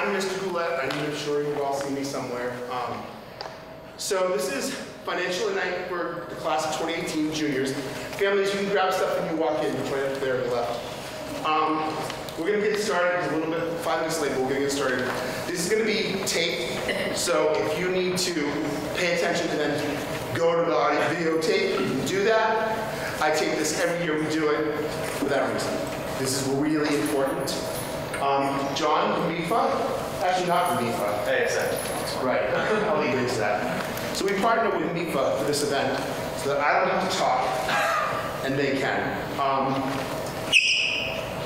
I'm Mr. Goulette. I'm sure you've all seen me somewhere. So this is financial night for the class of 2018 juniors. Families, you can grab stuff when you walk in, right up there to the left. We're going to get started a little bit, 5 minutes late, but we're going to get started. This is going to be tape, so if you need to pay attention to then go to the audio videotape, you can do that. I take this every year we do it for that reason. This is really important. John from MIFA, actually not from MIFA. Hey, exactly. Right, I'll leave into that. So we partner with MIFA for this event so that I don't have to talk and they can.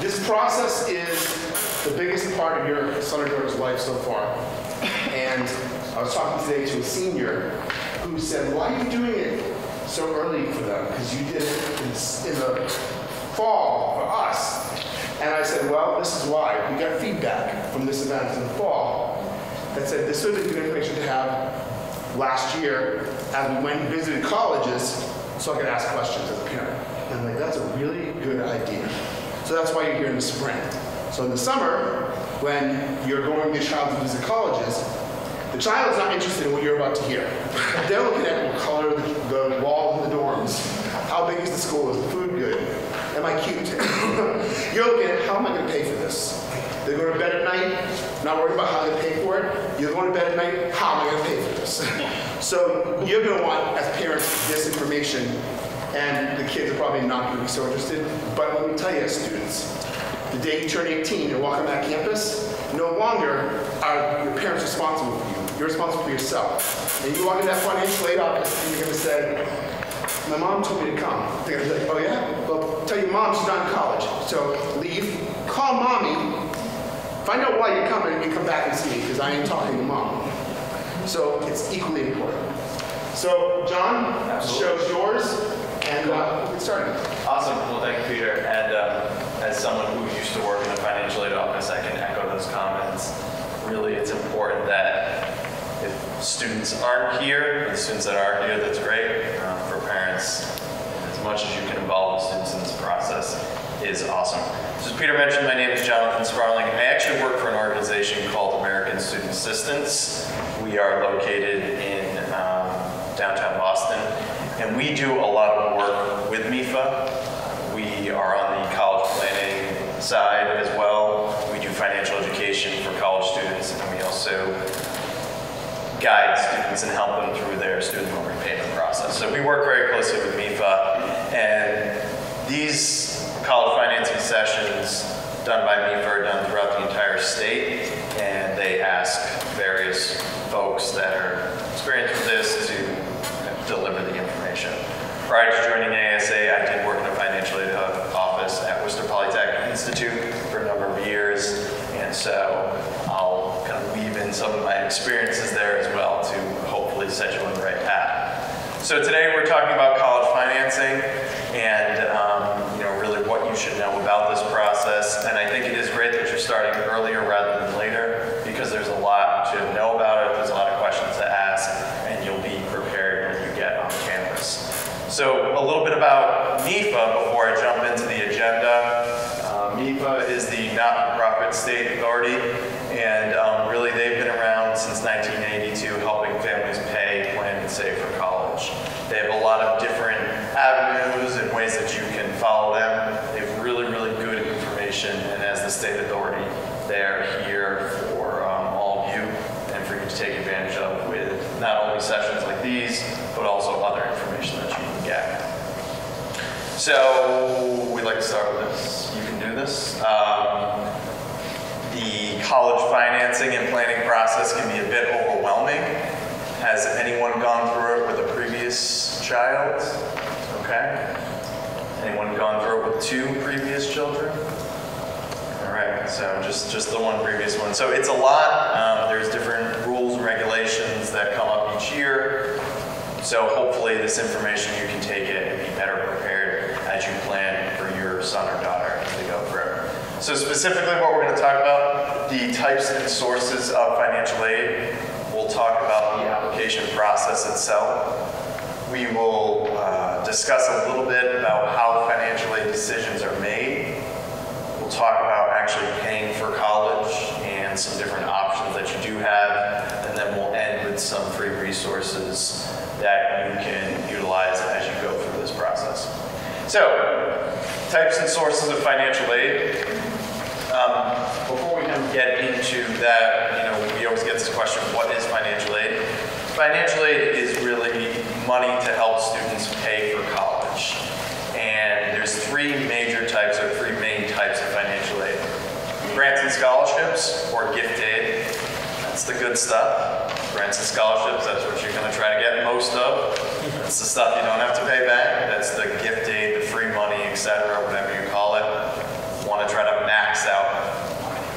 This process is the biggest part of your son or daughter's life so far. And I was talking today to a senior who said, why are you doing it so early for them? Because you did it in the fall for us. And I said, well, this is why. We got feedback from this event in the fall that said this would be good information to have last year as we went and visited colleges so I could ask questions as a parent. And I'm like, that's a really good idea. So that's why you're here in the spring. So in the summer, when you're going with your child to visit colleges, the child is not interested in what you're about to hear. They're looking at what color the walls in the dorms. How big is the school? Is the food good? Am I cute? You're looking at how am I going to pay for this? They're going to bed at night, not worried about how they pay for it. You're going to bed at night, how am I going to pay for this? So you're going to want, as parents, this information, and the kids are probably not going to be so interested. But let me tell you, students, the day you turn 18 and walk on that campus, no longer are your parents responsible for you. You're responsible for yourself. And you walk in that financial aid office and you're going to say, my mom told me to come. They're going to be like, oh yeah? Well, tell your mom she's not in college. So leave, call mommy, find out why you're coming, and come back and see me, because I ain't talking to mom. So it's equally important. So John, the show's yours, and we'll get started. Awesome. Well, thank you, Peter. And as someone who used to work in a financial aid office, I can echo those comments. Really, it's important that if students aren't here, the students that are here, that's great. For parents, as much as you can involve the students in this process is awesome. So as Peter mentioned, my name is Jonathan Sparling. I actually work for an organization called American Student Assistance. We are located in downtown Boston, and we do a lot of work with MIFA. We are on the college planning side as well. We do financial education for college students, and we also guide students and help them through their student loan repayment process. So we work very closely with MIFA, and these college financing sessions done by MIFA are done throughout the entire state, and they ask various folks that are experienced with this to deliver the information. Prior to joining ASA, I did work in a financial aid office at Worcester Polytechnic Institute for a number of years, and so I'll kind of weave in some of my experiences there as well to hopefully set you on the right path. So today we're talking about college financing and really what you should know about this process. And I think it is great that you're starting earlier rather than later, because there's a lot to know about it, there's a lot of questions to ask, and you'll be prepared when you get on campus. So a little bit about MIFA before I jump into the agenda. MIFA is the not-for-profit state authority, and really they've been around since 1982 helping families pay, plan, and save for college. They have a lot of different avenues and ways that you can follow them. They have really, really good information, and as the state authority, they're here for all of you and for you to take advantage of with not only sessions like these, but also other information that you can get. So we'd like to start with this. You can do this. The college financing and planning process can be a bit overwhelming. Has anyone gone through it with a previous child? Okay. Anyone gone through it with 2 previous children? All right, so just the one previous one. So it's a lot. There's different rules and regulations that come up each year. So hopefully this information, you can take it and be better prepared as you plan for your son or daughter to go through. So specifically what we're going to talk about, the types and sources of financial aid. We'll talk about the application process itself. We will discuss a little bit about how financial aid decisions are made. We'll talk about actually paying for college and explain some different options that you do have, and then we'll end with some free resources that you can utilize as you go through this process. So, types and sources of financial aid. Before we kind of get into that, we always get this question, what is financial aid? Financial aid is really money to help students pay for college. And there's three major types, or three main types of financial aid. Grants and scholarships, or gift aid. That's the good stuff. Grants and scholarships, that's what you're going to try to get most of. That's the stuff you don't have to pay back. That's the gift aid, the free money, etc., whatever you call it. You want to try to max out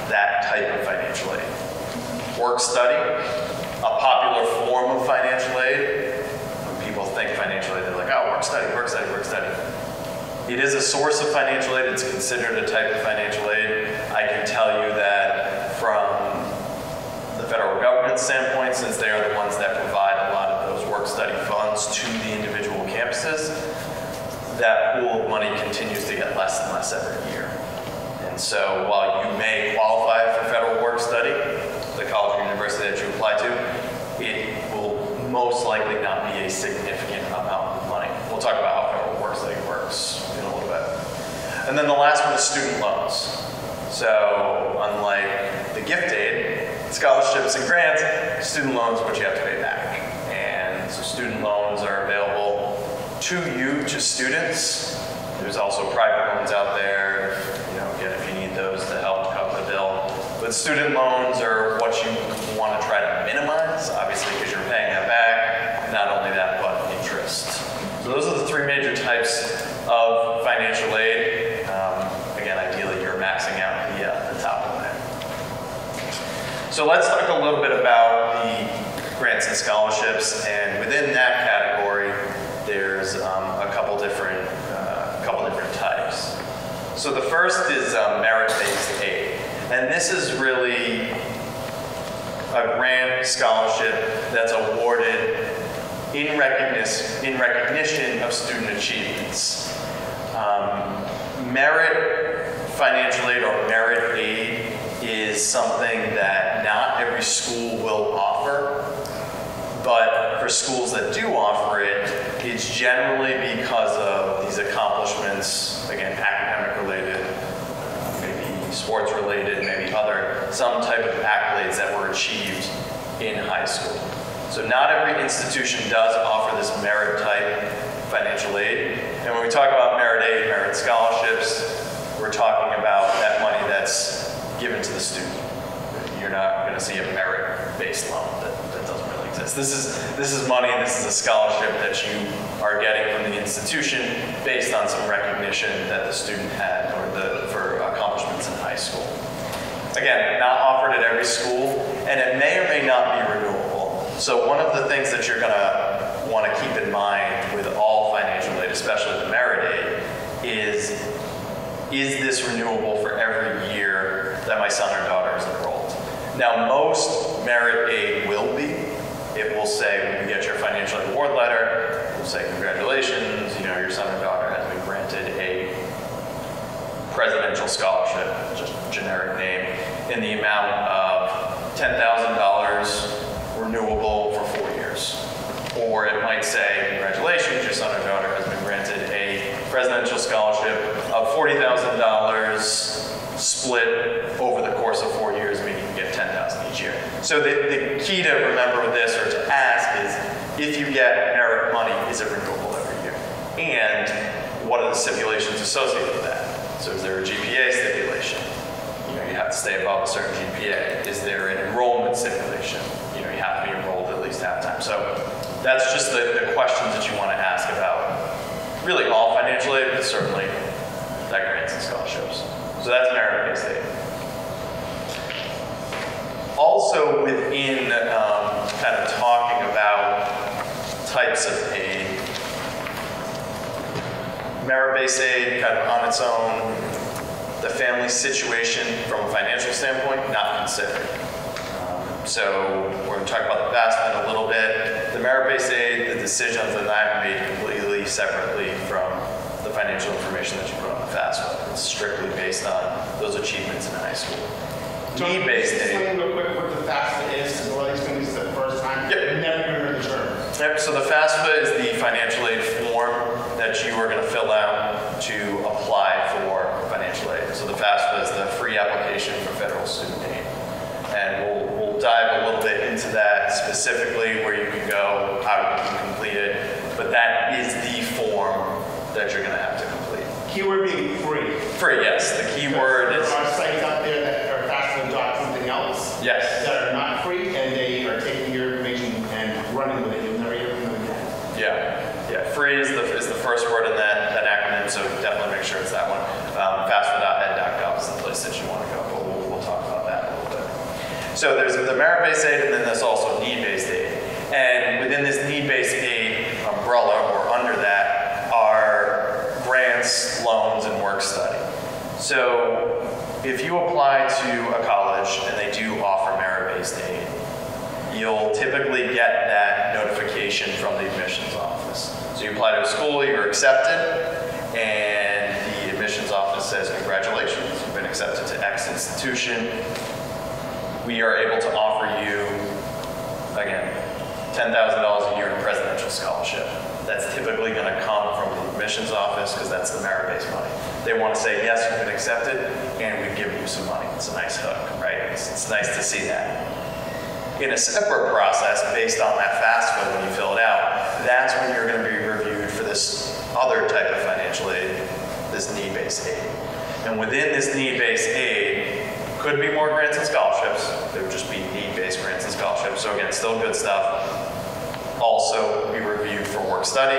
that type of financial aid. Work study, a popular form of financial aid. When people think financial aid, they're like, oh, work study, work study, work study. It is a source of financial aid. It's considered a type of financial aid. I can tell you that from the federal government standpoint, since they are the ones that provide a lot of those work study funds to the individual campuses, that pool of money continues to get less and less every year. And so while you may qualify for federal work study, the college or university that you apply to, it will most likely not be a significant amount of money. We'll talk about how federal work study works in a little bit. And then the last one is student loans. So unlike the gift aid, scholarships and grants, student loans are what you have to pay back. And so student loans are available to you, to students. There's also private loans out there, again, if you need those to help cover the bill. But student loans are what you want to try to minimize, obviously, because you're paying that back. Not only that, but interest. So those are the three major types of financial aid. Again, ideally, you're maxing out the top of that. So let's talk a little bit about the grants and scholarships, and within that category, there's a couple different types. So the first is merit-based aid, and this is really a grant scholarship that's awarded in recognition of student achievements. Merit financial aid or merit aid is something that not every school will offer, but for schools that do offer it, it's generally because of these accomplishments, again, academic related, maybe sports related, maybe some type of accolades that were achieved in high school. So not every institution does offer this merit type financial aid. And when we talk about merit aid, merit scholarships, we're talking about that money that's given to the student. You're not going to see a merit-based loan that doesn't really exist. This is money, this is a scholarship that you are getting from the institution based on some recognition that the student had for accomplishments in high school. Again, not offered at every school, and it may or may not be renewable. So one of the things that you're going to want to keep in mind with all financial aid, especially the merit aid, is this renewable for every year that my son or daughter is enrolled? Now, most merit aid will be. It will say, when you get your financial aid award letter, it will say, congratulations, your son or daughter has been granted a presidential scholarship, just generic name, in the amount of $10,000 renewable for 4 years. Or it might say, congratulations, your son or daughter has been granted a presidential scholarship of $40,000 split over the course of 4 years, meaning you get $10,000 each year. So the key to remember with this, or to ask, is if you get merit money, is it renewable every year? And what are the stipulations associated with that? So is there a GPA stipulation? You have to stay above a certain GPA. Is there an enrollment stipulation? You have to be enrolled at least half time. So that's just the questions that you want to ask about really all financial aid, but certainly that grants and scholarships. So that's merit-based aid. Also within kind of talking about types of aid, merit-based aid kind of on its own, the family situation from a financial standpoint, not considered. So we're going to talk about the FAFSA in a little bit. The merit-based aid, the decisions on that are made completely separately from the financial information that you put on the FAFSA. It's strictly based on those achievements in high school. Need-based aid. Explain real quick what the FAFSA is, because a lot of these things is the first time. Yep. I've never even heard the term. Yep, so the FAFSA is the financial aid form that you are going to fill out to apply for financial aid. So the FAFSA is the free application for federal student aid. And we'll dive a little bit into that specifically, where you can go, how you can complete it. But that is the form that you're going to have to complete. Keyword being free. Free, yes. The keyword is... There are sites out there that are FAFSA dot something else. Yes. That are not free, and they are taking your information and running with it. You'll never hear from them again. Yeah. Free is the first word in that acronym, so definitely make sure it's that one. FAFSA.ed.gov is the place that you want to go, but we'll talk about that a little bit. So there's the merit-based aid, and then there's also need-based aid. And within this need-based aid umbrella, or under that, are grants, loans, and work study. So if you apply to a college and they do offer merit-based aid, you'll typically get that notification from the admissions office. So you apply to a school, you're accepted, and the admissions office says, congratulations, you've been accepted to X institution. We are able to offer you, again, $10,000 a year in presidential scholarship. That's typically going to come from the admissions office, because that's the merit-based money. They want to say, yes, you've been accepted, and we give you some money. It's a nice hook, right? It's nice to see that. In a separate process, based on that FAFSA, when you fill it out, that's when you're going to be reviewed for this other type of financial aid, this need-based aid. And within this need-based aid, could be more grants and scholarships. There would just be need-based grants and scholarships. So again, still good stuff. Also be reviewed for work study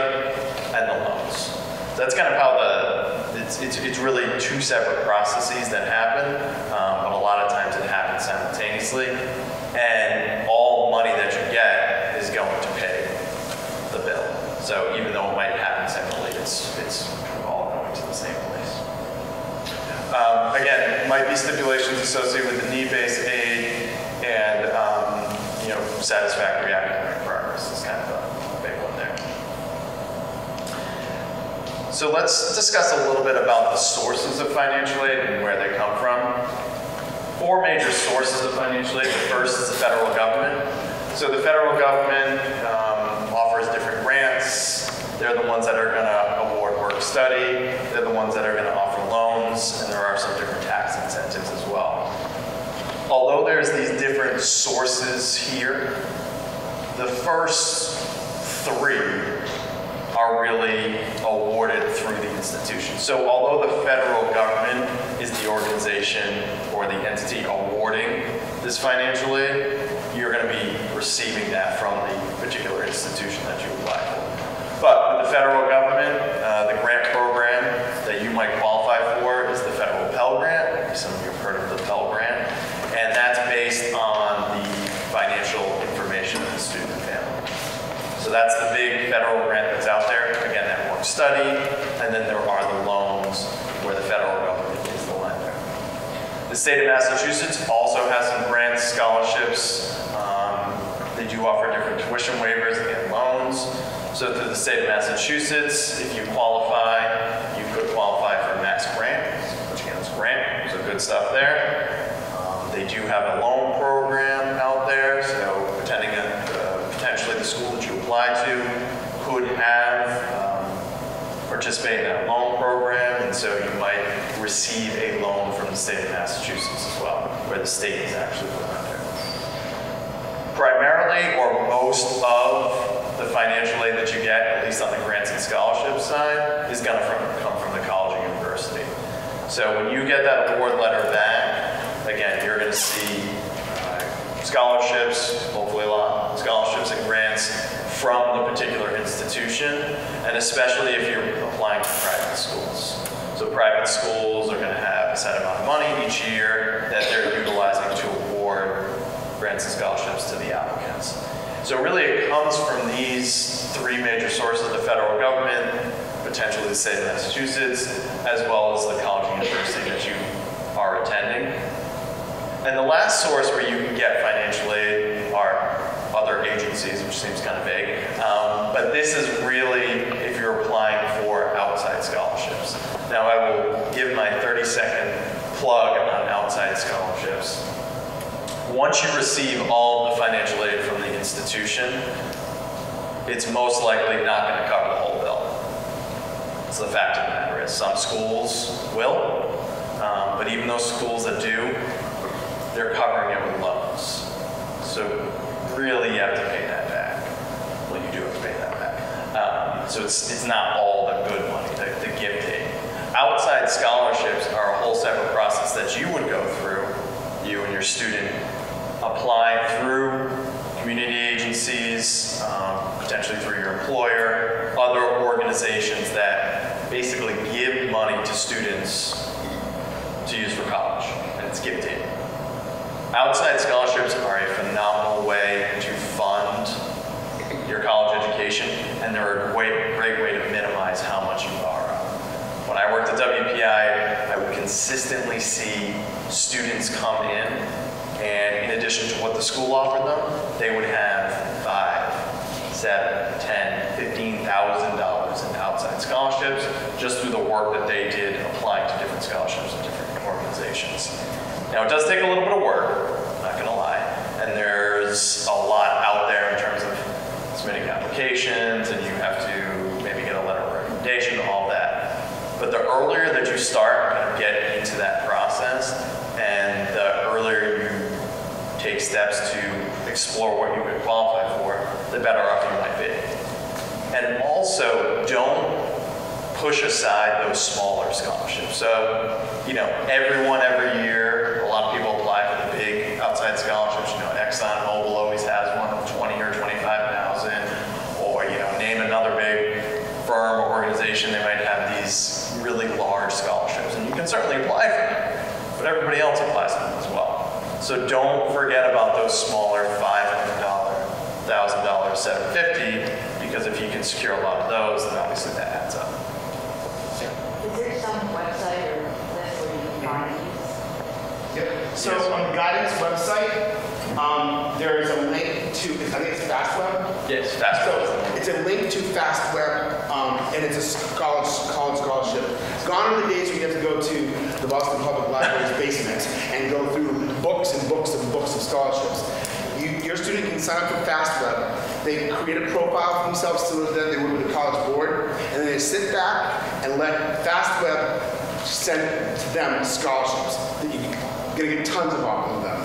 and the loans. That's kind of how it's really two separate processes that happen, but a lot of times it happens simultaneously. And all money that you get is going to pay the bill. So even though it might happen separately, it's all going to the same place. Again, might be stipulations associated with the need-based aid, and satisfactory academic progress is kind of a big one there. So let's discuss a little bit about the sources of financial aid and where they come from. 4 major sources of financial aid. The first is the federal government. So the federal government offers different grants. They're the ones that are going to award work study. They're the ones that are going to offer loans, and there are some different tax incentives as well. Although there's these different sources here, the first 3 are really awarded through the institution. So although the federal government is the organization or the entity awarding this financial aid, you're going to be receiving that from the particular institution that you apply for. But with the federal government, the grant program that you might qualify for is the federal Pell Grant. Maybe some of you have heard of the Pell Grant. And that's based on the financial information of the student and family. So that's the big federal grant that's out there. Again, that work study, and then there are the loans where the federal government is the lender. The state of Massachusetts also has some grants, scholarships. They do offer different tuition waivers and loans. So through the state of Massachusetts, if you qualify, you could qualify for a max grant, which again is a grant, so good stuff there. They do have a loan program out there, so potentially the school that you apply to could have participate in that loan program, and so you might receive a loan from the state of Massachusetts as well, where the state is actually put under. Primarily, or most of the financial aid that you get, at least on the grants and scholarships side, is going to come from the college or university. So when you get that award letter back, again, you're going to see scholarships, hopefully a lot, scholarships and grants from the particular institution, and especially if you're applying to private schools. So private schools are going to have a set amount of money each year that they're utilizing to award grants and scholarships to the applicants. So really it comes from these 3 major sources: the federal government, potentially the state of Massachusetts, as well as the college and university that you are attending. And the last source where you can get financial aid are other agencies, which seems kind of vague. But this is really if you're applying for outside scholarships. Now I will give my 30-second plug on outside scholarships. once you receive all the financial aid from the institution, it's most likely not going to cover the whole bill. So the fact of the matter is, some schools will, but even those schools that do, they're covering it with loans. So really you have to pay that back. Well, you do have to pay that back. So it's not all the good money, the gift aid. Outside scholarships are a whole separate process that you would go through, you and your student apply through community agencies, potentially through your employer, other organizations that basically give money to students to use for college, and it's gift aid. Outside scholarships are a phenomenal way to fund your college education, and they're a great way to minimize how much you borrow. When I worked at WPI, I would consistently see students come in, and in addition to what the school offered them, they would have $5,000, $7,000, $10,000, $15,000 in outside scholarships just through the work that they did applying to different scholarships and different organizations. Now, it does take a little bit of work, I'm not gonna lie, and there's a lot out there in terms of submitting applications, and you have to maybe get a letter of recommendation, all that. But the earlier that you start kind of get into that process, and the earlier you take steps to explore what you could qualify for, the better off you might be. And also, don't push aside those smaller scholarships. So, you know, everyone every year, a lot of people apply for the big outside scholarships. You know, ExxonMobil always has one of 20 or 25,000, or, you know, name another big firm or organization, they might have these really large scholarships, and you can certainly apply for them, but everybody else applies for them as well. So don't forget about those smaller $500, $1,000, $750, because if you can secure a lot of those, then obviously that adds up. Is there some website or list where you can find these? Yep. So on the guidance website, there is a link to, I think it's FastWeb. Yes, FastWeb. So it's a link to FastWeb, and it's a college scholarship. Gone are the days where you have to go to the Boston Public Library's basement and go through books and books and books of scholarships. Your student can sign up for FastWeb. They create a profile for themselves so that they work with the College Board, and then they sit back and let FastWeb send to them scholarships. You're going to get tons of offers of them.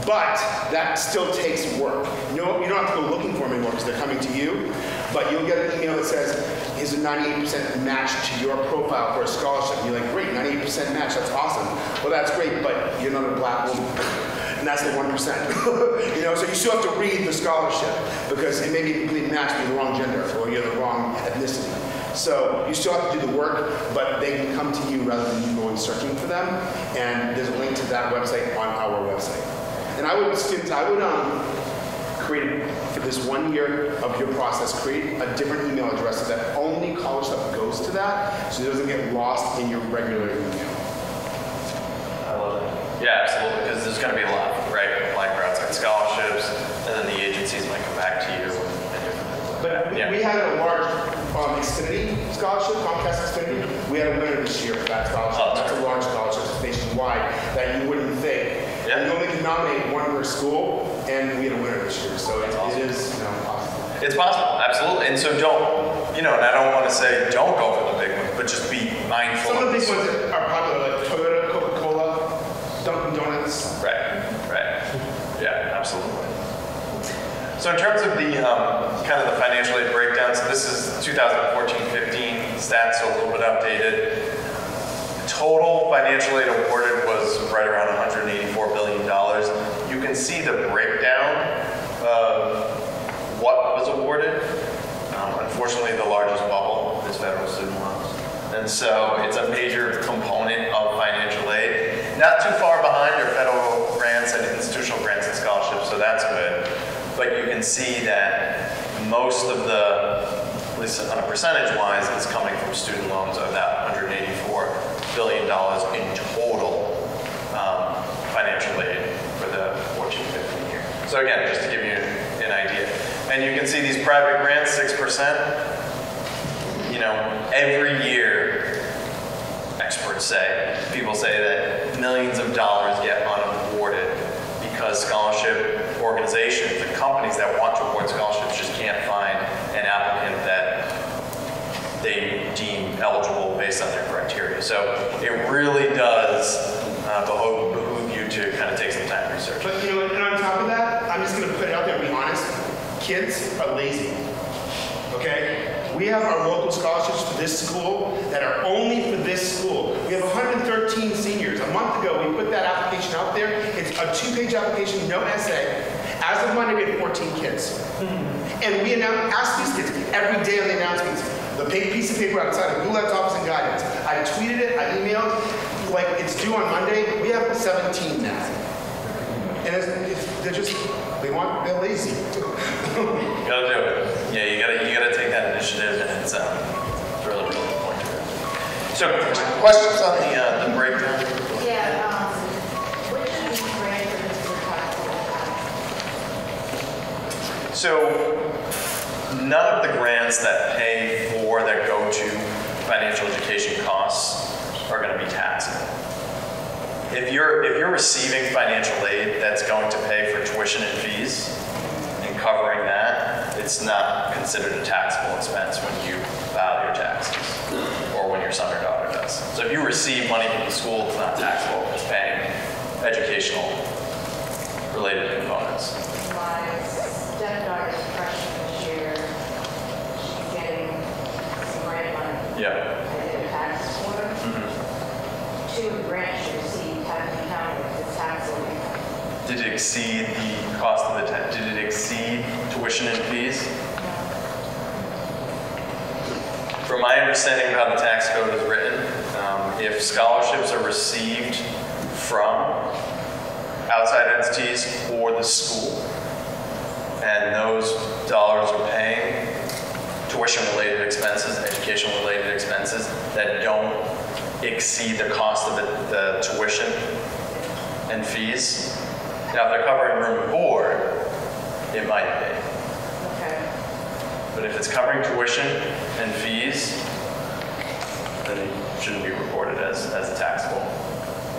But that still takes work. You don't have to go looking for them anymore because they're coming to you. But you'll get an email that says, is a 98% match to your profile for a scholarship. And you're like, great, 98% match, that's awesome. Well, that's great, but you're not a black woman. And that's the 1%. You know, so you still have to read the scholarship because it may be a complete match, but you're the wrong gender or you're the wrong ethnicity. So you still have to do the work, but they can come to you rather than you going searching for them. And there's a link to that website on our website. And I would, students, create, for this 1 year of your process, create a different email address so that only college stuff goes to that, so it doesn't get lost in your regular email. I love it. Yeah, absolutely, because there's going to be a lot, right? Applying for outside scholarships, and then the agencies might come back to you and different things like that. But we had a large Xfinity scholarship, Comcast Xfinity. We had a winner this year for that scholarship. Oh, that's a large scholarship nationwide that you wouldn't think. Yeah. You only can nominate one per school, and we had a winner this year. So it is, you know, possible. It's possible, absolutely. And so don't, you know, and I don't want to say don't go for the big ones, but just be mindful. Some of the big ones that are popular, like Toyota, Coca-Cola, Dunkin' Donuts. Right. Yeah, absolutely. So in terms of the kind of the financial aid breakdown, so this is 2014-15 stats, so a little bit updated. Total financial aid awarded was right around $184 billion. You can see the breakdown of what was awarded. Unfortunately, the largest bubble is federal student loans. And so it's a major component of financial aid. Not too far behind are federal grants and institutional grants and scholarships, so that's good. But you can see that most of the, at least on a percentage-wise, is coming from student loans of that $184 billion in total financial aid for the 14-15 year. So again, just to give you an idea. And you can see these private grants, 6%. You know, every year, experts say, people say that millions of dollars get unawarded because because scholarship organizations and companies that want to award scholarships just can't find an applicant that they deem eligible based on their criteria. So it really does behoove you to kind of take some time to research. But you know what, and on top of that, I'm just gonna put it out there and be honest, kids are lazy, okay? We have our local scholarships for this school that are only for this school. We have 113 seniors. A month ago, we put that application out there. It's a 2-page application, no essay. As of Monday, we had 14 kids. And we asked these kids every day on the announcements, the piece of paper outside of Goulet's office and guidance. I tweeted it, I emailed, like it's due on Monday. We have 17 now. And they're lazy. You gotta do it. Yeah, you gotta take that initiative, and it's really, really important. So, questions on the breakdown? Yeah, which of these grants are just for taxable? So, none of the grants that pay for, that go to financial education costs are gonna be taxable. If you're receiving financial aid that's going to pay for tuition and fees and covering that, it's not considered a taxable expense when you file your taxes or when your son or daughter does. So if you receive money from the school, it's not taxable. It's paying educational related components. My stepdaughter's freshman this year, she's getting some grant money. Yeah. I did a tax for her. Two of the grants she received have been counted as taxable income. Did it exceed the cost of the did it exceed tuition and fees? From my understanding of how the tax code is written, if scholarships are received from outside entities or the school, and those dollars are paying tuition-related expenses, education-related expenses that don't exceed the cost of the tuition and fees. Now, if they're covering room and board, it might be. Okay. But if it's covering tuition and fees, then it shouldn't be reported as a taxable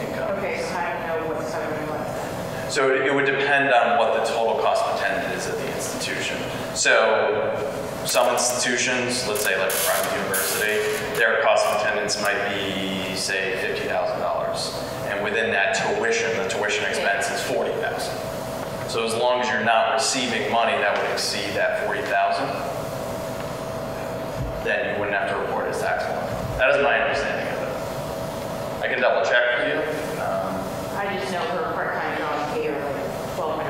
income. Okay, so how do you know what's covering what then? So it would depend on what the total cost of attendance is at the institution. So some institutions, let's say like a private university, their cost of attendance might be, say, $50,000. And within that tuition, the tuition expense is $40,000. So as long as you're not receiving money that would exceed that $40,000, then you wouldn't have to report it as taxable. That is my understanding of it. I can double check for you. I just know her part-time job paid her like $1,200,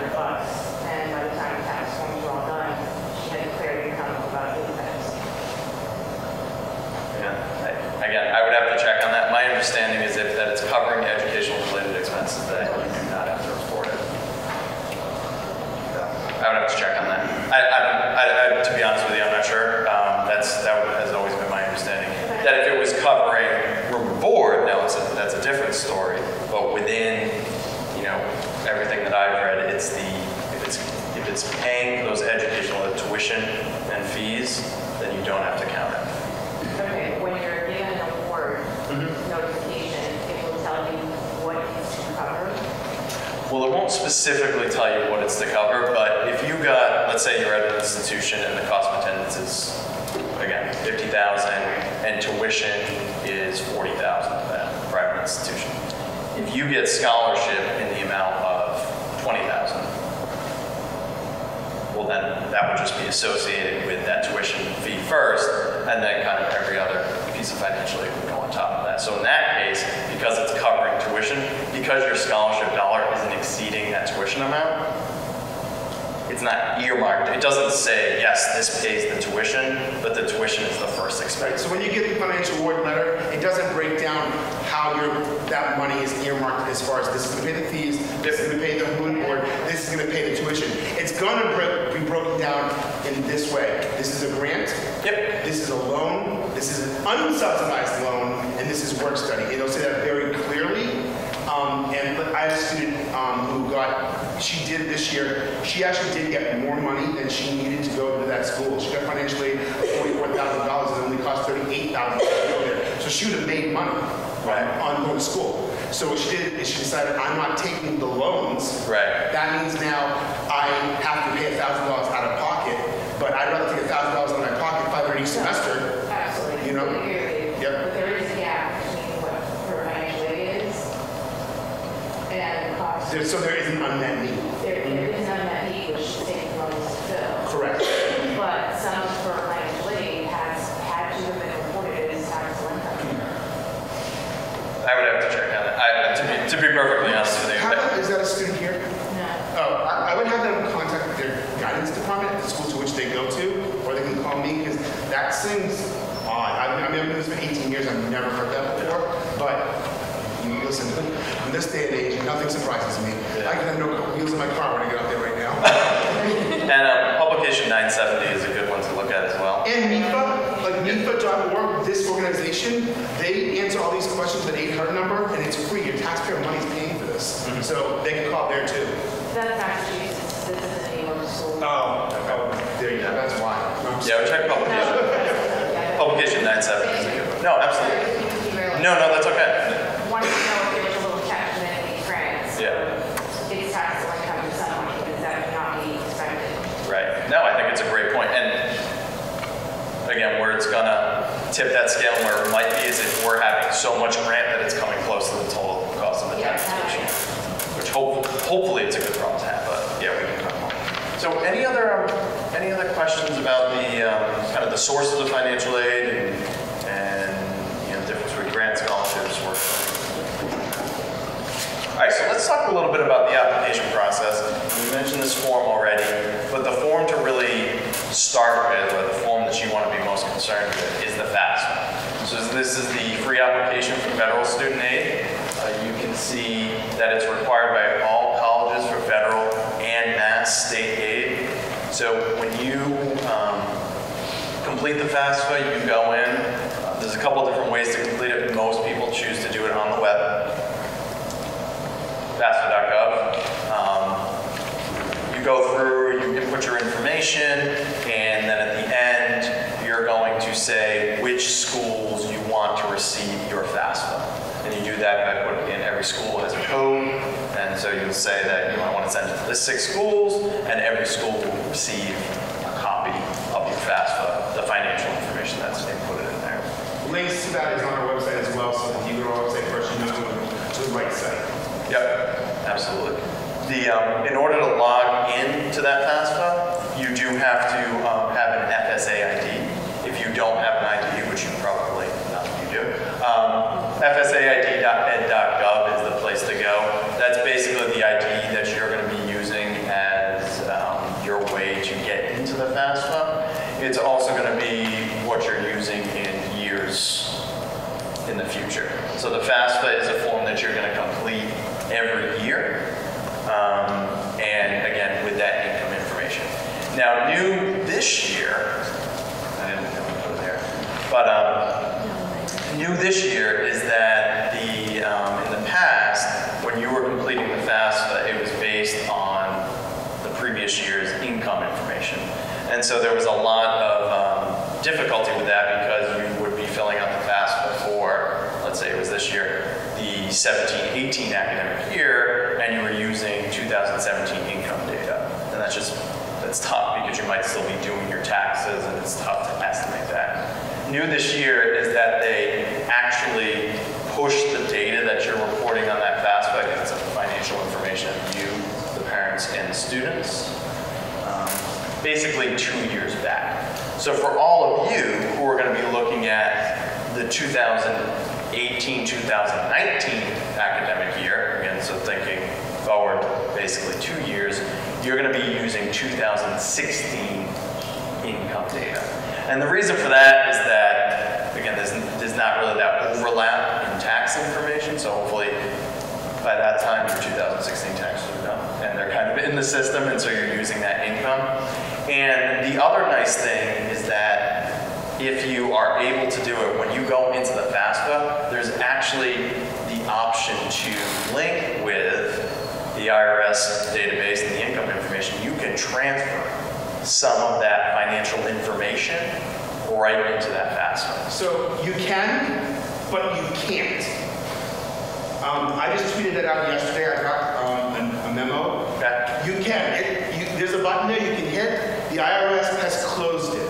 and by the time the tax forms were all done, she had declared income of about $8,000. Yeah. Again, I would have to check on that. My understanding is that it's covering educational related expenses that you do not have to report it. I would have to check on that. To be honest with you, I'm not sure. That has always been my understanding. That if it was covering room and board, now that's a different story. But within, everything that I've read, if it's paying for those educational tuition and fees, then you don't have to count it. Okay, when you're given an award notification, it will tell you what it's to cover. Well, it won't specifically tell you what it's to cover, but if you got, let's say you're at an institution and the cost of attendance is, again, $50,000 and tuition is $40,000 for that private institution. If you get scholarship in the amount of $20,000, well then that would just be associated with that tuition fee first, and then kind of every other piece of financial aid would go on top of that. So in that case, because it's covering tuition, because your scholarship dollar isn't exceeding that tuition amount, it's not earmarked. It doesn't say, yes, this pays the tuition, but the tuition is the first expense. So when you get the financial award letter, it doesn't break down how that money is earmarked as far as this is going to pay the fees, this is going to pay the room and board, this is going to pay the tuition. It's going to be broken down in this way. This is a grant. Yep. This is a loan. This is an unsubsidized loan, and this is work study. It'll say that very clearly. And I had a student who she did this year, she actually did get more money than she needed to go to that school. She got financial aid of $44,000 and it only cost $38,000 to go there. So she would have made money on going to school. So what she did is she decided, I'm not taking the loans. Right. That means now I have to pay $1,000 out of pocket, but I'd rather take $1,000 out of my pocket, $500 each semester. Absolutely. You know? Yep. But there is a gap between what her financial aid is and the cost. So there is an unmet need. There is an unmet need which the state loans to fill. Correct. But some of her financial aid has had to have been reported as taxable income. I would have to check on it. To be perfectly honest with you. Is that a student here? No. Oh, I would have them contact their guidance department at the school to which they go to, or they can call me, because that seems odd. I mean, I've been doing this for 18 years, I've never heard that before, but you listen, in this day and age, nothing surprises me. I can have no wheels in my car when I get out there right now. And publication 970 is a good one to look at as well. And NEFA, like NEFA.org, this organization, they answer all these questions with an 800 number, and it's free. Your taxpayer money's paying for this. So they can call there too. That's Massachusetts. This is a New York school. Oh, there you go. That's why. Yeah, we check publication. Publication 970 is a good one. No, absolutely. No, that's okay. Wanted to know if there was a little catch in any of these grants. Yeah. It's taxable income to someone, because that would not be expected. Right. No, I think it's a great point. And again, where it's gonna tip that scale and where it might be is if we're having so much grant that it's coming close to the total cost of the Yeah, taxation. Which hopefully it's a good problem to have, but yeah, we can talk more. So any other questions about the kind of the source of the financial aid and difference between grant scholarships work? All right, so let's talk a little bit about the application process. We mentioned this form already, but the form to really start with, or the form that you want to be most concerned with, is the FAFSA. So this is the free application for federal student aid. You can see that it's required by all colleges for federal and Mass state aid. So when you complete the FAFSA, you go in. There's a couple different ways to complete it. Most people choose to do it on the web. FAFSA.gov. You go through, you input your information, and then at the end, you're going to say which schools you want to receive your FAFSA. And you do that by putting in every school has a code, and so you'll say that you might want to send it to the 6 schools, and every school will receive a copy of your FAFSA, the financial information that's inputted in there. Links to that is on our website as well, so if you go to our website first, you know to the right site. Yep, absolutely. In order to log into that FAFSA, you do have to have an FSA ID. If you don't have an ID, which you probably not you do, FSAID.ed.gov is the place to go. That's basically the ID that you're going to be using as your way to get into the FAFSA. It's also going to be what you're using in years in the future. So the FAFSA is a form that you're going to complete every year. And again, with that income information. Now, new this year, I didn't put it there, but new this year is that in the past, when you were completing the FAFSA, it was based on the previous year's income information. And so there was a lot of difficulty with that because you would be filling out the FAFSA for, let's say it was this year, the 17-18 academic year, and you were using 2017 income data. And that's tough because you might still be doing your taxes and it's tough to estimate that. New this year is that they actually push the data that you're reporting on that FAFSA, because it's financial information of you, the parents, and the students, basically 2 years back. So for all of you who are going to be looking at the 2018-2019 academic year, again, so thinking forward basically 2 years, you're going to be using 2016 income data. And the reason for that is that, again, there's not really that overlap in tax information, so hopefully by that time your 2016 taxes are done, and they're kind of in the system, and so you're using that income. And the other nice thing is that if you are able to do it, when you go into the FAFSA, there's actually the option to link with the IRS database and the income information. You can transfer some of that financial information right into that FAFSA. So you can, but you can't. I just tweeted that out yesterday. I got a memo. Okay. You can. There's a button there you can hit. The IRS has closed it.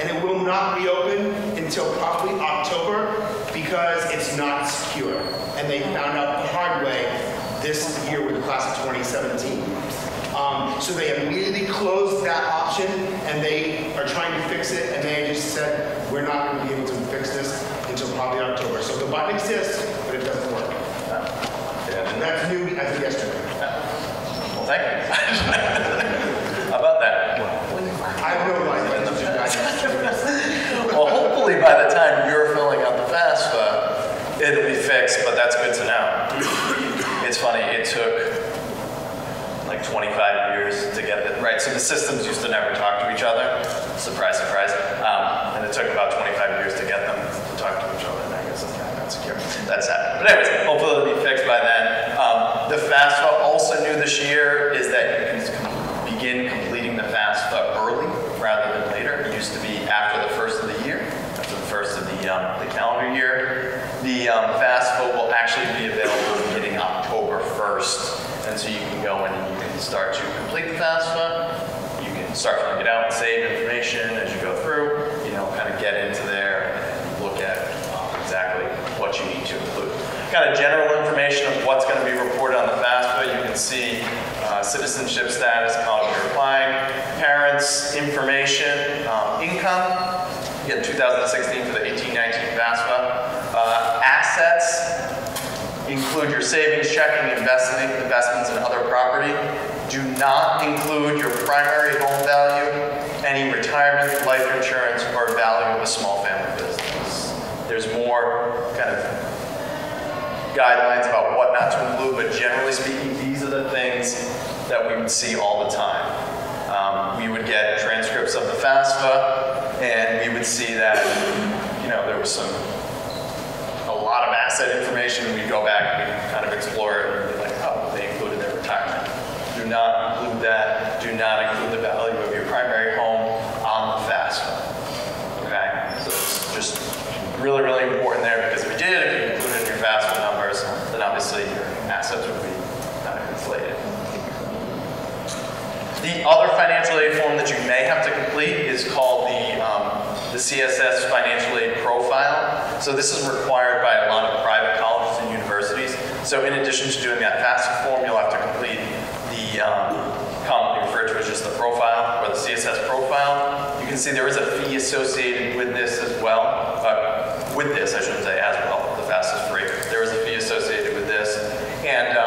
And it will not reopen until probably October because it's not secure. And they found out the hard way this year with the class of 2017. So they immediately closed that option and they are trying to fix it, and they just said, we're not going to be able to fix this until probably October. So the button exists, but it doesn't work. And that's new as of yesterday. Well, thank you. How about that? I have no life. Well, hopefully by the time you're filling out the FAFSA, it'll be fixed, but that's good to know. It's funny, it took like 25 years to get it right. So the systems used to never talk to each other. Surprise, surprise. And it took about 25 years to get them to talk to each other. And I guess it's not secure. That's sad. But anyways, hopefully it'll be fixed by then. The FAFSA also new this year is that you can begin completing the FAFSA early rather than later. It used to be after the first of the year, after the first of the calendar year. The FAFSA will actually be available beginning October 1st. And so you can go in and you can start to complete the FAFSA. You can start filling it out and save information as you go through, kind of get into there and look at exactly what you need to include. Kind of general information of what's going to be reported on the FAFSA. You can see citizenship status, college you're applying, parents, information, income. Again, 2016 for the 18-19 FAFSA. Assets. Include your savings, checking, investments, and other property. Do not include your primary home value, any retirement, life insurance, or value of a small family business. There's more kind of guidelines about what not to include, but generally speaking, these are the things that we would see all the time. We would get transcripts of the FAFSA, and we would see that, there was a lot of asset information. We'd go back and we'd kind of explore it and be like, oh, they included their retirement. Do not include that. Do not include the value of your primary home on the FAFSA. Okay? So it's just really, really important there, because if you included your FAFSA numbers, then obviously your assets would be kind of inflated. The other financial aid form that you may have to complete is called the CSS Financial Aid Profile. So this is required by a lot of private colleges and universities. So in addition to doing that FAFSA form, you'll have to complete the commonly referred to as just the profile, or the CSS profile. You can see there is a fee associated with this as well. With this, I shouldn't say as well. The FAFSA is free. There is a fee associated with this. And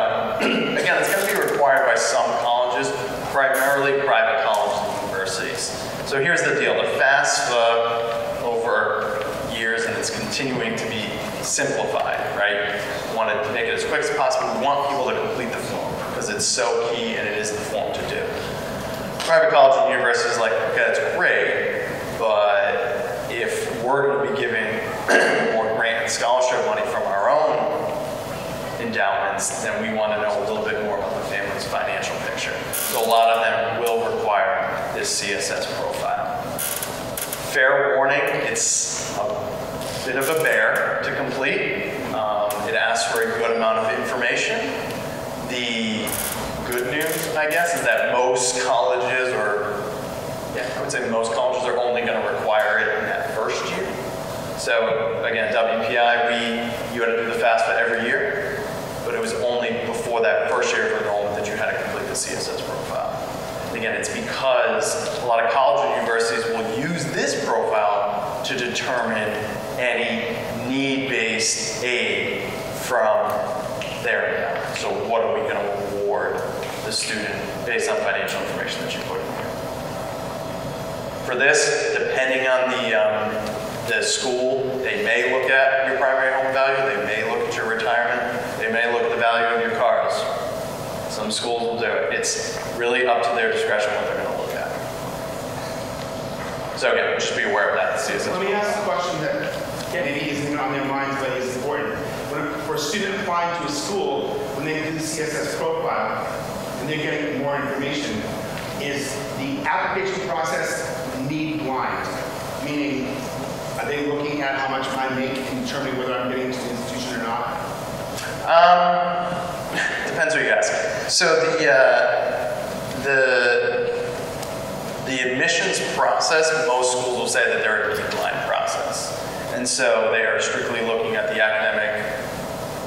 again, it's going to be required by some colleges, primarily private colleges and universities. So here's the deal. The FAFSA over years, and it's continuing to be simplified, right? We want to make it as quick as possible. We want people to complete the form because it's so key and it is the form to do. Private colleges and universities like, okay, that's great, but if we're going to be giving more grant and scholarship money from our own endowments, then we want to know a little bit more about the family's financial picture. So a lot of them will require this CSS profile. Fair warning, it's a bit of a bear to complete. It asks for a good amount of information. The good news, I guess, is that most colleges, I would say most colleges are only going to require it in that first year. So again, WPI, you had to do the FAFSA every year, but it was only before that first year of enrollment that you had to complete the CSS profile. And again, it's because a lot of colleges and universities will use this profile to determine any need-based aid from their endowment. So what are we going to reward the student based on financial information that you put in here? For this, depending on the school, they may look at your primary home value, they may look at your retirement, they may look at the value of your cars. Some schools will do it. It's really up to their discretion what they're going to look at. So again, just be aware of that. Let me ask a question that maybe isn't on their minds, but is important. For a student applying to a school, when they do the CSS profile, and they're getting more information, is the application process need blind? Meaning, are they looking at how much I make and determining whether I'm getting into the institution or not? Depends who you ask. So the admissions process, most schools will say that they're a blind process. And so they are strictly looking at the academic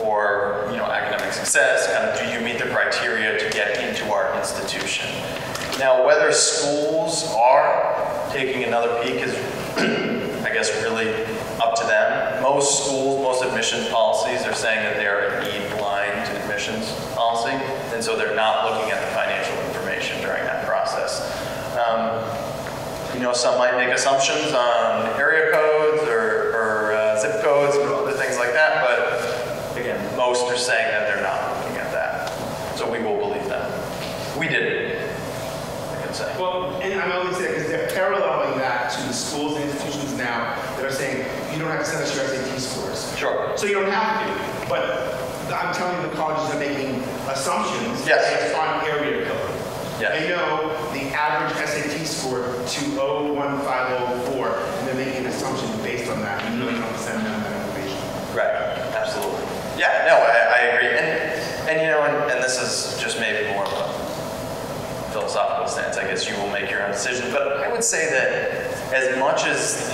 or academic success, kind of do you meet the criteria to get into our institution. Now whether schools are taking another peek is I guess really up to them. Most schools, most admissions policies are saying that they are a need blind admissions policy, and so they're not looking at the financial information during that process. Some might make assumptions on area codes or zip codes and other things like that, but again, most are saying that they're not looking at that. So we will believe them. We did it, I can say. Well, and I'm only saying because they're paralleling that to the schools and institutions now that are saying you don't have to send us your SAT scores. Sure. So you don't have to, but I'm telling you the colleges are making assumptions based on area code. Yes. They know the average SAT score 201,504, and they're making an assumption based on that. You really don't send them that information. Right, absolutely. Yeah, no, I agree. And this is just maybe more of a philosophical stance. I guess you will make your own decision. But I would say that as much as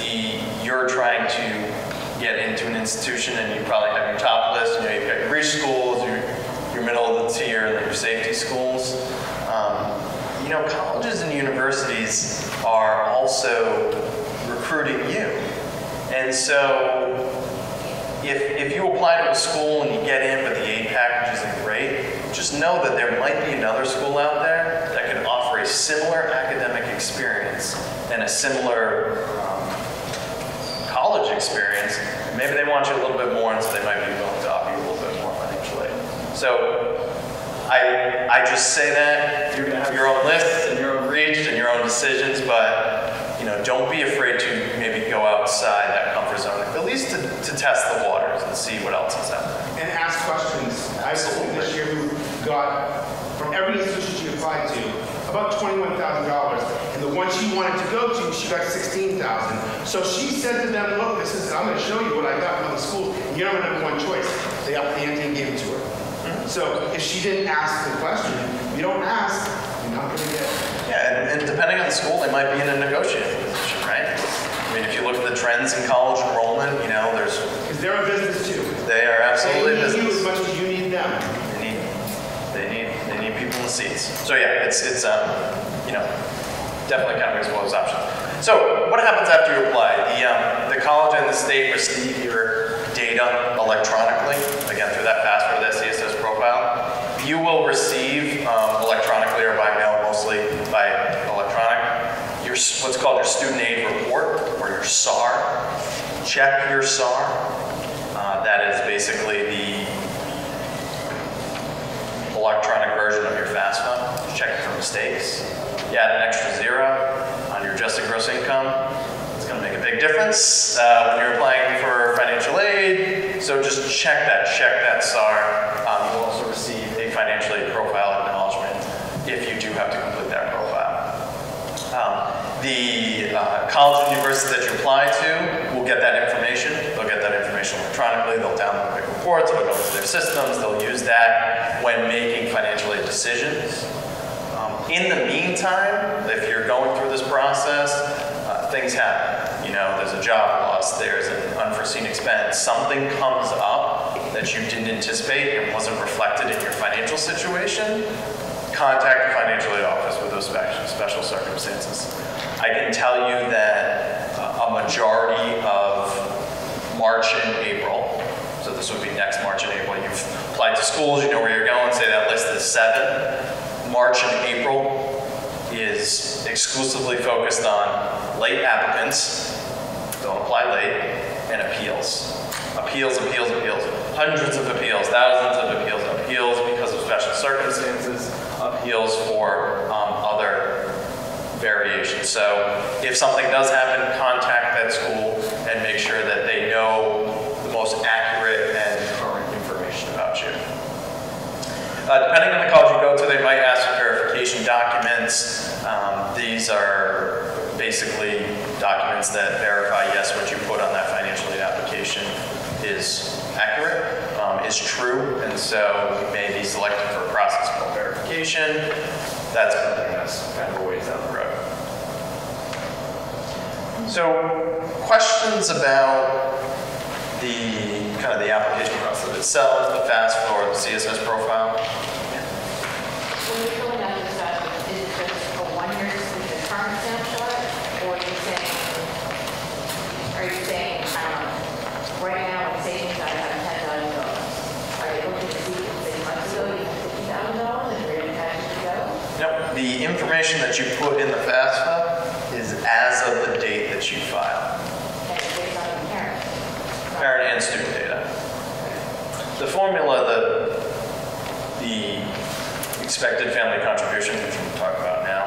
you're trying to get into an institution and you probably have your top list, you've got your reach schools, your middle of the tier, and then your safety schools. Colleges and universities are also recruiting you. And so if you apply to a school and you get in, but the aid package isn't great, just know that there might be another school out there that can offer a similar academic experience and a similar college experience. Maybe they want you a little bit more, and so they might be willing to offer you a little bit more financial aid. So I just say that you're going to have your own list and your own reach and your own decisions, but don't be afraid to maybe go outside that comfort zone, at least to test the waters and see what else is out there. And ask questions. I have someone this year who got, from every institution she applied to, about $21,000. And the one she wanted to go to, she got $16,000. So she said to them, look, I'm going to show you what I got from the schools. You don't have one choice. They upped the ante and gave it to her. So if she didn't ask the question, you don't ask, you're not going to get it. Yeah, and depending on the school, they might be in a negotiating position, right? I mean, if you look at the trends in college enrollment, there's... Because they're a business too. They are absolutely a business. They need you as much as you need them. They need people in the seats. So yeah, it's definitely kind of explore those options. So what happens after you apply? The college and the state receive your data electronically, again, through that password, that CSS profile. You will receive electronically or by mail, mostly by electronic, what's called your student aid report, or your SAR. Check your SAR. That is basically the electronic version of your FAFSA. Just check it for mistakes. You add an extra 0 on your adjusted gross income. It's going to make a big difference when you're applying for financial aid. So just check that SAR. You'll also receive a financial aid profile acknowledgement if you do have to complete that profile. The college and university that you apply to will get that information. They'll get that information electronically. They'll download big reports. They'll go into their systems. They'll use that when making financial aid decisions. In the meantime, if you're going through this process, things happen. There's a job loss, there's an unforeseen expense, something comes up that you didn't anticipate and wasn't reflected in your financial situation, contact the financial aid office with those special circumstances. I can tell you that a majority of March and April, so this would be next March and April, you've applied to schools, you know where you're going, say that list is 7. March and April is exclusively focused on late applicants, don't apply late, and appeals. Appeals. Hundreds of appeals, thousands of appeals because of special circumstances, appeals for other variations. So if something does happen, contact that school and make sure that they know the most accurate and current information about you. Depending on the college you go to, they might ask for verification documents. These are basically documents that verify, yes, what you put on that financial aid application is accurate. is true, and so you may be selected for a process called verification. That's something that's kind of a ways down the road. So, questions about the kind of the application process itself, the FAFSA or the CSS profile? When you're filling out this stuff, is it just a 1 year, is it a current snapshot? Or are you saying, I don't know, right now in savings I have $10,000. Are you looking to see if 6 months ago you had $50,000 and where did that go? Nope. The information that you put in the FAFSA is as of the date that you file. And it's based on the parent. Parent and student data. The formula, the expected family contribution, which we'll talk about now,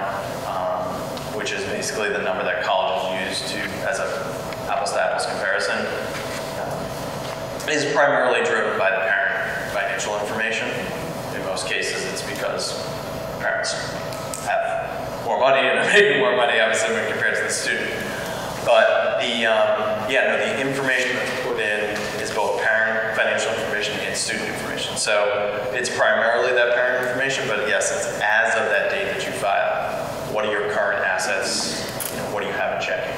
which is basically the number that colleges use as a apples-to-apples comparison, is primarily driven by the parent financial information. In most cases, it's because parents have more money and are making more money, obviously, when compared to the student. But the information that's put in is both parent financial information and student information. So it's primarily that parent information, but yes, it's as of that date that you file. What are your current assets? What do you have in checking?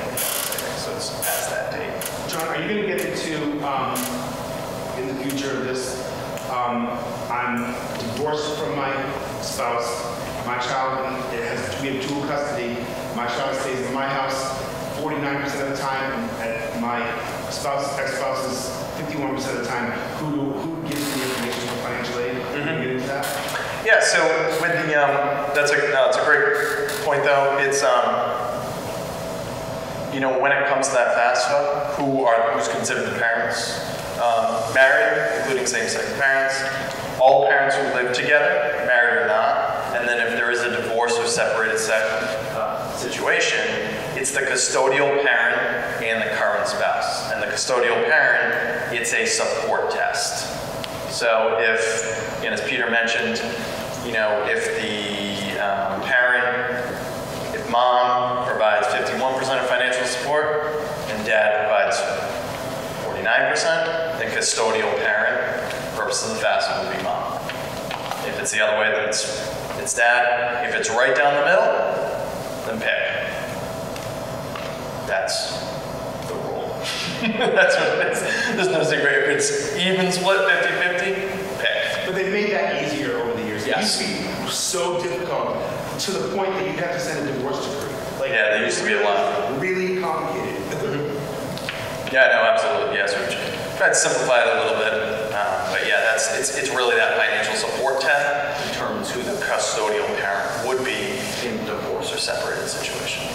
So it's as that date. John, are you going to get into, in the future, this, I'm divorced from my spouse, my child, we have dual custody, my child stays in my house 49% of the time, and my ex-spouse is 51% of the time. Who gives the information for financial aid? Can you get into that? Yeah, so with the, that's a great point though. It's, when it comes to that FAFSA, who's considered the parents? Married, including same-sex parents, all parents who live together, married or not, and then if there is a divorce or separated situation, it's the custodial parent and the current spouse. And the custodial parent, it's a support test. So if, again, as Peter mentioned, if the if mom provides 51% of financial support and dad provides 49%, then custodial parent, purposes of the FAFSA, would be mom. If it's the other way, then it's dad. If it's right down the middle, then pick. That's the rule. That's what it is. There's no secret. If it's even split 50-50, pick. But they've made that easier over the years. Yes. It used to be so difficult to the point that you'd have to send a divorce decree. Yeah, there used to be a lot. Really complicated. Yeah, no, absolutely. Yes, we've tried to simplify it a little bit, but yeah, it's really that financial support test determines who the custodial parent would be in a divorce or separated situation.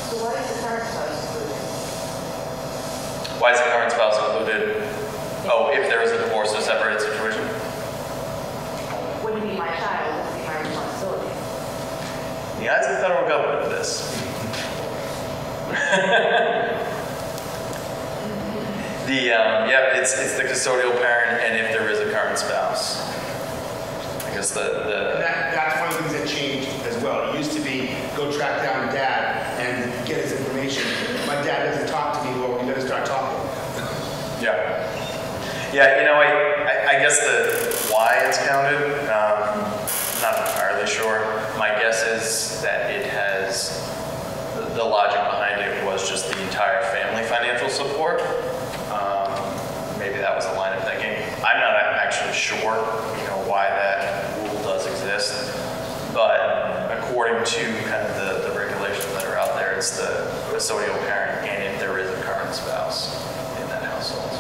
So why is the current spouse included? Why is the current spouse included? Oh, if there is a divorce or separated situation? Wouldn't be my child, it would be my responsibility. In the eyes of the federal government, it is. It's the custodial parent, and if there is a current spouse. I guess That's one of the things that changed as well. It used to be, go track down dad and get his information. My dad doesn't talk to me, well, we better start talking. Yeah. Yeah, I guess why it's counted, not entirely sure. My guess is that it has, the logic behind it was just the entire family financial support. Maybe that was a line of thinking. I'm not actually sure, why that rule does exist. But according to kind of the regulations that are out there, it's the custodial parent and if there is a current spouse in that household.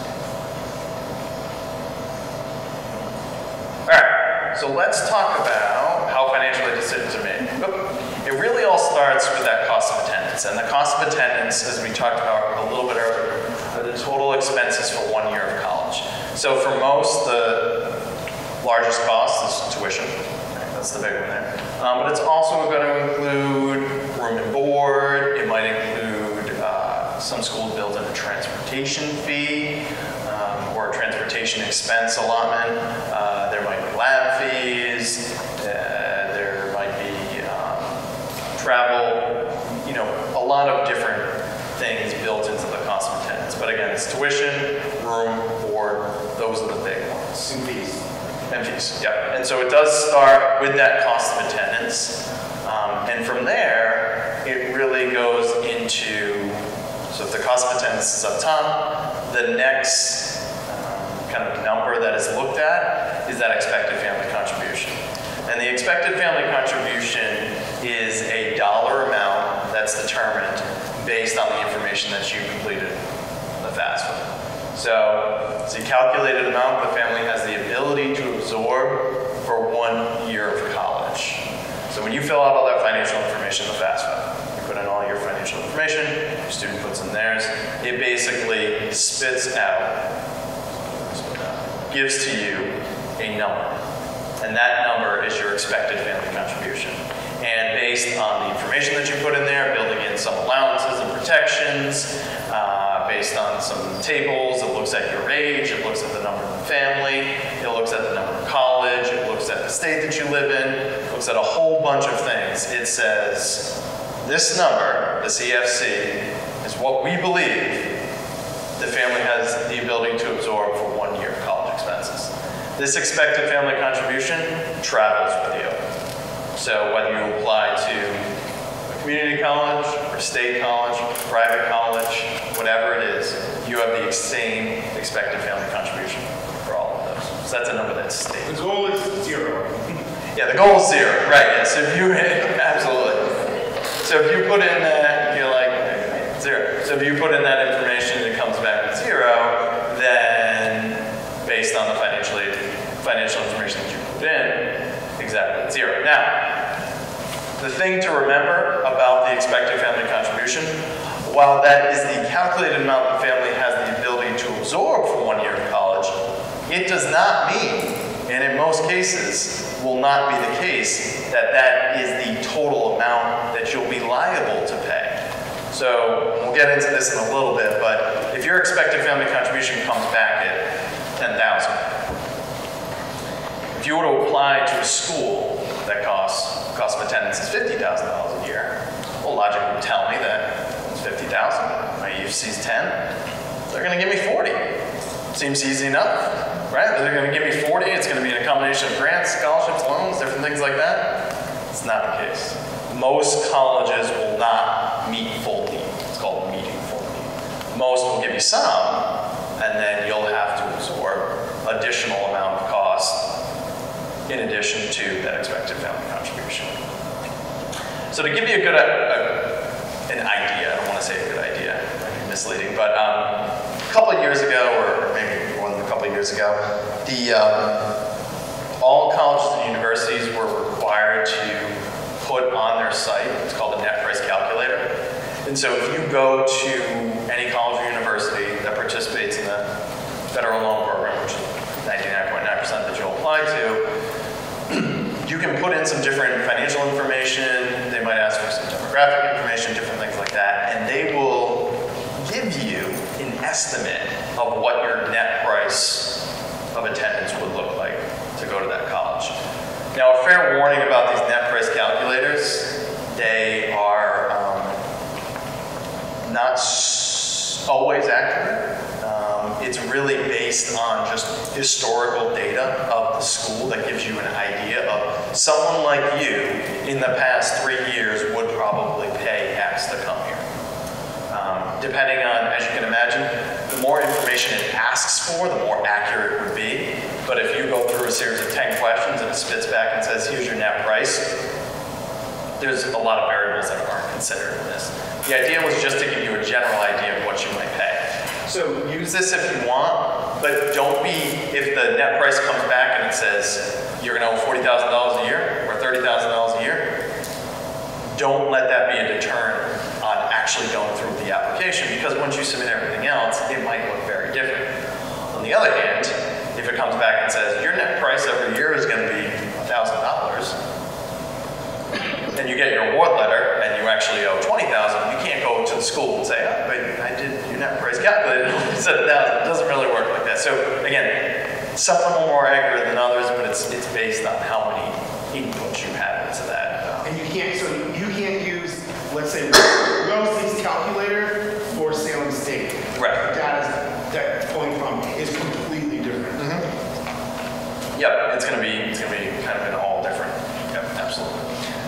All right, so let's talk about how financial aid decisions are made. It really all starts with that cost of attendance. And the cost of attendance, as we talked about a little bit earlier, are the total expenses for 1 year of college. So for most, the largest cost is tuition. That's the big one there. But it's also going to include room and board. It might include, some schools build in a transportation fee or a transportation expense allotment. There might be lab fees. There might be travel. A lot of different things built into the cost of attendance. But But again, it's tuition, room, board, those are the big ones. And fees. And fees, yeah. And so it does start with that cost of attendance. And from there, it really goes into, so if the cost of attendance is up top, the next kind of number that is looked at is that expected family contribution. And the expected family contribution is a dollar amount that's determined based on the information that you completed the FAFSA. So it's a calculated amount the family has the ability to absorb for 1 year of college. So when you fill out all that financial information in the FAFSA, you put in all your financial information, your student puts in theirs, it basically spits out, gives to you a number. And that number is your expected family contribution. And based on the information that you put in there, building in some allowances and protections, based on some tables, it looks at your age, it looks at the number of the family, it looks at the number of college, it looks at the state that you live in, it looks at a whole bunch of things. It says, this number, the CFC, is what we believe the family has the ability to absorb for 1 year of college expenses. This expected family contribution travels with you. So whether you apply to a community college, or state college, private college, whatever it is, you have the same expected family contribution for all of those. So that's a number that's stated. The goal is 0. Yeah, the goal is 0, right? Yeah, so if you, absolutely. So if you put in that, you're like, 0. So if you put in that information and it comes back with 0, then based on the financial information that you put in, exactly 0. Now, the thing to remember about the expected family contribution, while that is the calculated amount the family has the ability to absorb for 1 year of college, it does not mean, and in most cases will not be the case, that that is the total amount that you'll be liable to pay. So we'll get into this in a little bit, but if your expected family contribution comes back at $10,000, if you were to apply to a school that cost of attendance is $50,000 a year, well, logic would tell me that it's $50,000. My UFC's 10. They're going to give me 40. Seems easy enough, right? They're going to give me 40. It's going to be a combination of grants, scholarships, loans, different things like that. It's not the case. Most colleges will not meet full need. It's called meeting full need. Most will give you some, and then you'll have to absorb additional amount of cost in addition to that expected family contribution. So to give you a good an idea, I don't want to say a good idea, it might be misleading, but a couple of years ago, or maybe more than a couple of years ago, all colleges and universities were required to put on their site, it's called a net price calculator. And so if you go to any college or university that participates in the federal loan program, which is 99.9% that you'll apply to, you can put in some different financial information, they might ask for some demographic information, different things like that, and they will give you an estimate of what your net price of attendance would look like to go to that college. Now, a fair warning about these net price calculators, they are not always accurate. It's really based on just historical data of the school that gives you an idea of someone like you in the past 3 years would probably pay X to come here. Depending on, as you can imagine, the more information it asks for, the more accurate it would be. But if you go through a series of 10 questions and it spits back and says, here's your net price, there's a lot of variables that aren't considered in this. The idea was just to give you a general idea of what you might pay. So use this if you want, but don't be, if the net price comes back and it says you're going to owe $40,000 a year or $30,000 a year, don't let that be a deterrent on actually going through the application, because once you submit everything else, it might look very different. On the other hand, if it comes back and says your net price every year is going to be $1,000, and you get your award letter and you actually owe $20,000, you can't go to the school and say, oh, but I did your net price calculated and said $1,000. It doesn't really work like that. So again, some of them are more accurate than others, but it's based on how many inputs you have into that. And you can't use, let's say, Wellesley's calculator for Salem State. Right. The data's pulling from is completely different. Yep, it's gonna be kind of in all different. Yep, absolutely.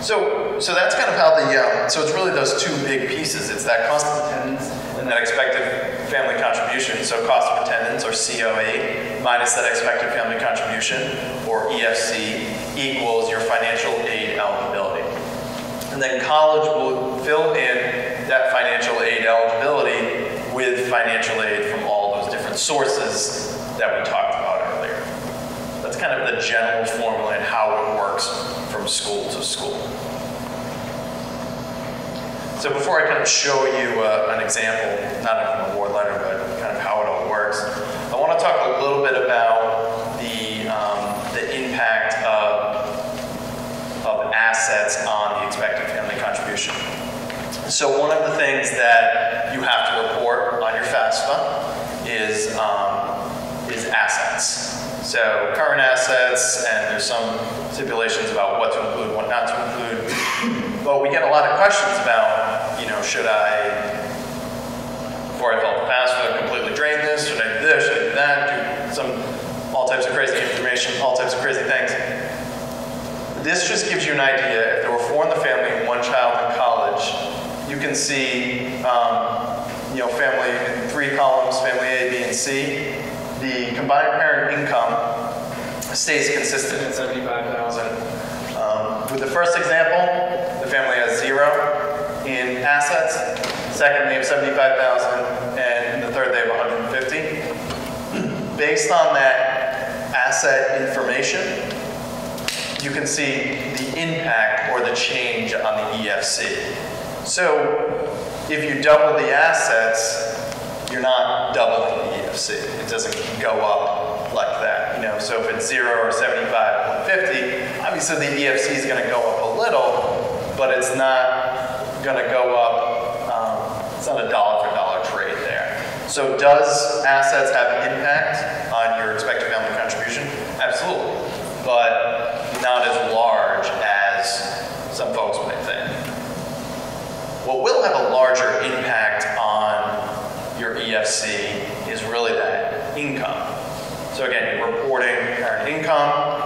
So that's kind of how the so it's really those two big pieces. It's that cost of attendance and that expected family contribution. So cost of attendance, or COA, minus that expected family contribution, or EFC, equals your financial aid eligibility. And then college will fill in that financial aid eligibility with financial aid from all those different sources that we talked about earlier. That's kind of the general formula and how it works from school to school. So before I kind of show you an example, not of an award letter, but kind of how it all works, I want to talk a little bit about the impact of assets on the expected family contribution. So one of the things that you have to report on your FAFSA is assets. So current assets, and there's some stipulations about what to include, what not to include. But we get a lot of questions about, you know, should I, before I fill out the FAFSA, completely drain this? Should I do this? Should I do that? Do all types of crazy information, all types of crazy things. This just gives you an idea. If there were 4 in the family and 1 child in college, you can see, you know, family in 3 columns, family A, B, and C. The combined parent income stays consistent at $75,000. With the first example, the family has 0 in assets. Second, they have $75,000, and in the third, they have $150,000. Based on that asset information, you can see the impact or the change on the EFC. So if you double the assets, you're not doubling the EFC. It doesn't go up like that. You know, so if it's 0 or 75, 150, obviously the EFC is going to go up a little, but it's not going to go up. It's not a dollar for dollar trade there. So does assets have an impact on your expected family contribution? Absolutely, but not as large as some folks might think. What will have a larger impact on your EFC is really that income. So again, you're reporting current income,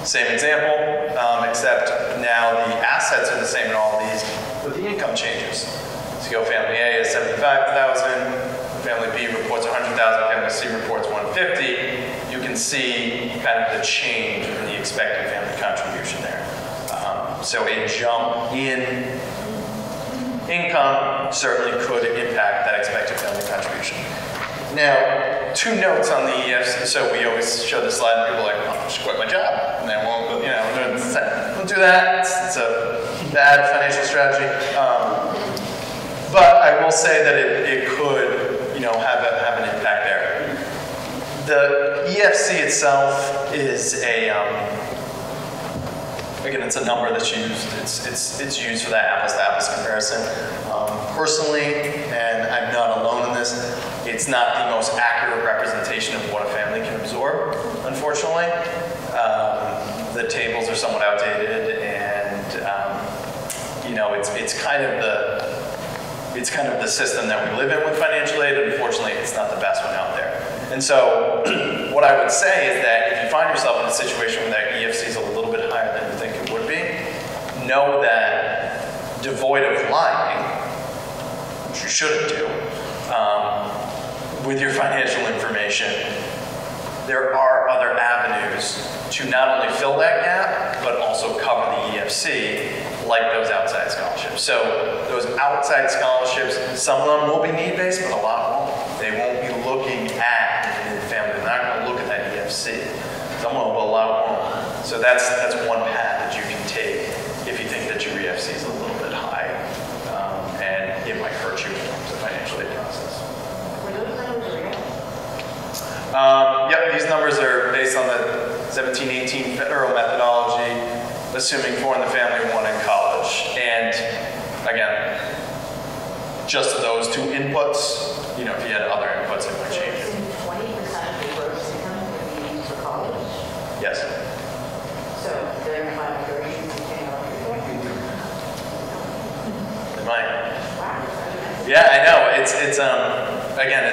same example, except now the assets are the same in all of these, but the income changes. So you go family A is $75,000, family B reports $100,000, family C reports $150,000. You can see kind of the change in the expected family contribution there. So a jump in income certainly could impact that expected family contribution. Now, 2 notes on the EFC. So we always show this slide and people are like, oh, I'll just quit my job. And then won't, you know, don't do that. It's a bad financial strategy. But I will say that it could, you know, have an impact there. The EFC itself is again, it's a number that's used. It's used for that apples-to-apples comparison. Personally, and I'm not alone in this, it's not the most accurate representation of what a family can absorb, unfortunately. The tables are somewhat outdated, and you know, it's kind of the system that we live in with financial aid. Unfortunately, it's not the best one out there. And so, what I would say is that if you find yourself in a situation where that EFC is a little bit higher than you think it would be, know that devoid of lying, which you shouldn't do, with your financial information, there are other avenues to not only fill that gap, but also cover the EFC, like those outside scholarships. So those outside scholarships, some of them will be need-based, but a lot won't. They won't be looking at the family. They're not going to look at that EFC. Some will, but a lot won't. So that's one path that you can take if you think that your EFC is a little bit high, and it might hurt you in the financial aid process. Were those numbers real? Yep, these numbers are based on the 1718 federal methodology, assuming 4 in the family, 1 in college. And again, just those 2 inputs. You know, if you had other inputs, it might change it. 20% of the gross income would be used for college? Yes. So they're not very easy to hang on to. It might. Wow. Yeah, I know. It's again,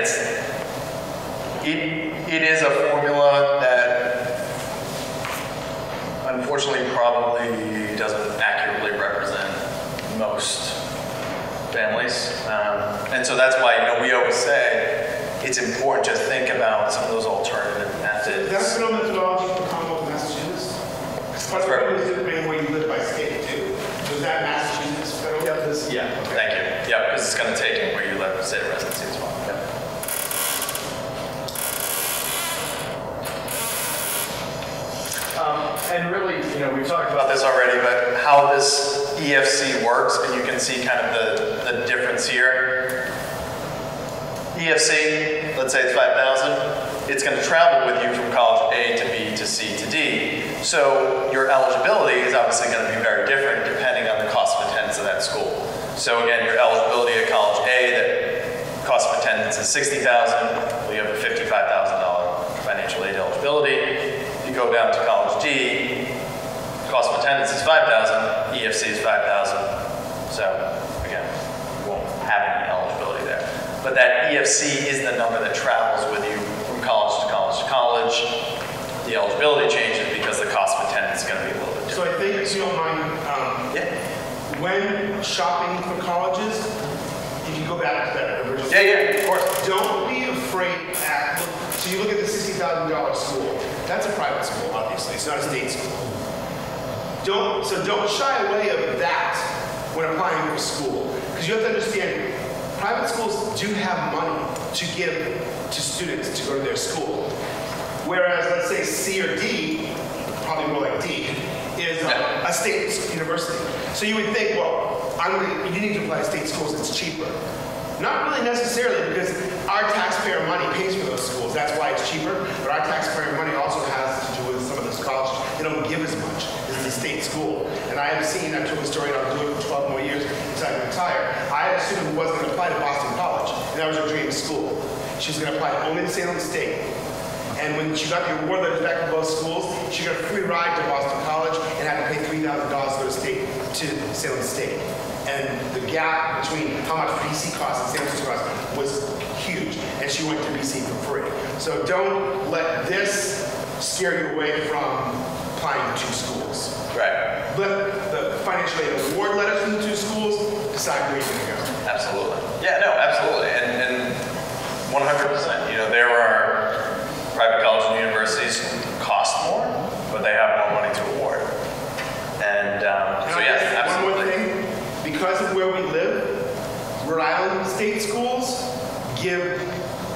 It is a formula that unfortunately probably doesn't accurately represent most families. And so that's why, we always say it's important to think about some of those alternative methods. That's no methodology for Commonwealth of Massachusetts. Part of it is depending where you live by state too. Was that Massachusetts federal? Yeah, thank you. Yeah, because it's going to take in where you live, state residency as well. Yep. And really, we've talked about this already, but how this EFC works, and you can see kind of the difference here. EFC, let's say it's 5,000. It's going to travel with you from college A to B to C to D. So your eligibility is obviously going to be very different depending on the cost of attendance of that school. So again, your eligibility at college A, that cost of attendance is $60,000. Well, you have a $55,000 financial aid eligibility. You go down to college D, cost of attendance is $5,000, EFC is $5,000. So again, you won't have any eligibility there. But that EFC is the number that travels with you from college to college to college. The eligibility changes because the cost of attendance is going to be a little bit different. So I think, if you don't mind, when shopping for colleges, you can go back to that original. Yeah, of course. Don't be afraid so you look at the $60,000 school. That's a private school, obviously. It's not a state school. Don't shy away of that when applying for school. Because you have to understand, private schools do have money to give to students to go to their school. Whereas, let's say C or D, probably more like D, is a state university. So you would think, well, you need to apply to state schools, it's cheaper. Not really necessarily, because our taxpayer money pays for those schools. That's why it's cheaper. But our taxpayer money also has to do with some of those colleges. They don't give as much as the state school. And I have seen, I told the story, and I'll do it for 12 more years until I retire. I had a student who wasn't going to apply to Boston College, and that was her dream school. She was going to apply only to Salem State. And when she got the award letters back from both schools, she got a free ride to Boston College and had to pay $3,000 to Salem State. And the gap between how much BC cost and San Francisco cost was huge. And she went to BC for free. So don't let this scare you away from applying to two schools. Right. Let the financial aid award letters from the two schools decide where you're going to go. Absolutely. Yeah, no, absolutely. And 100%. There are private colleges and universities cost more, but they have more money to award. And so yes, absolutely. One more thing. Because of where we live, Rhode Island state schools give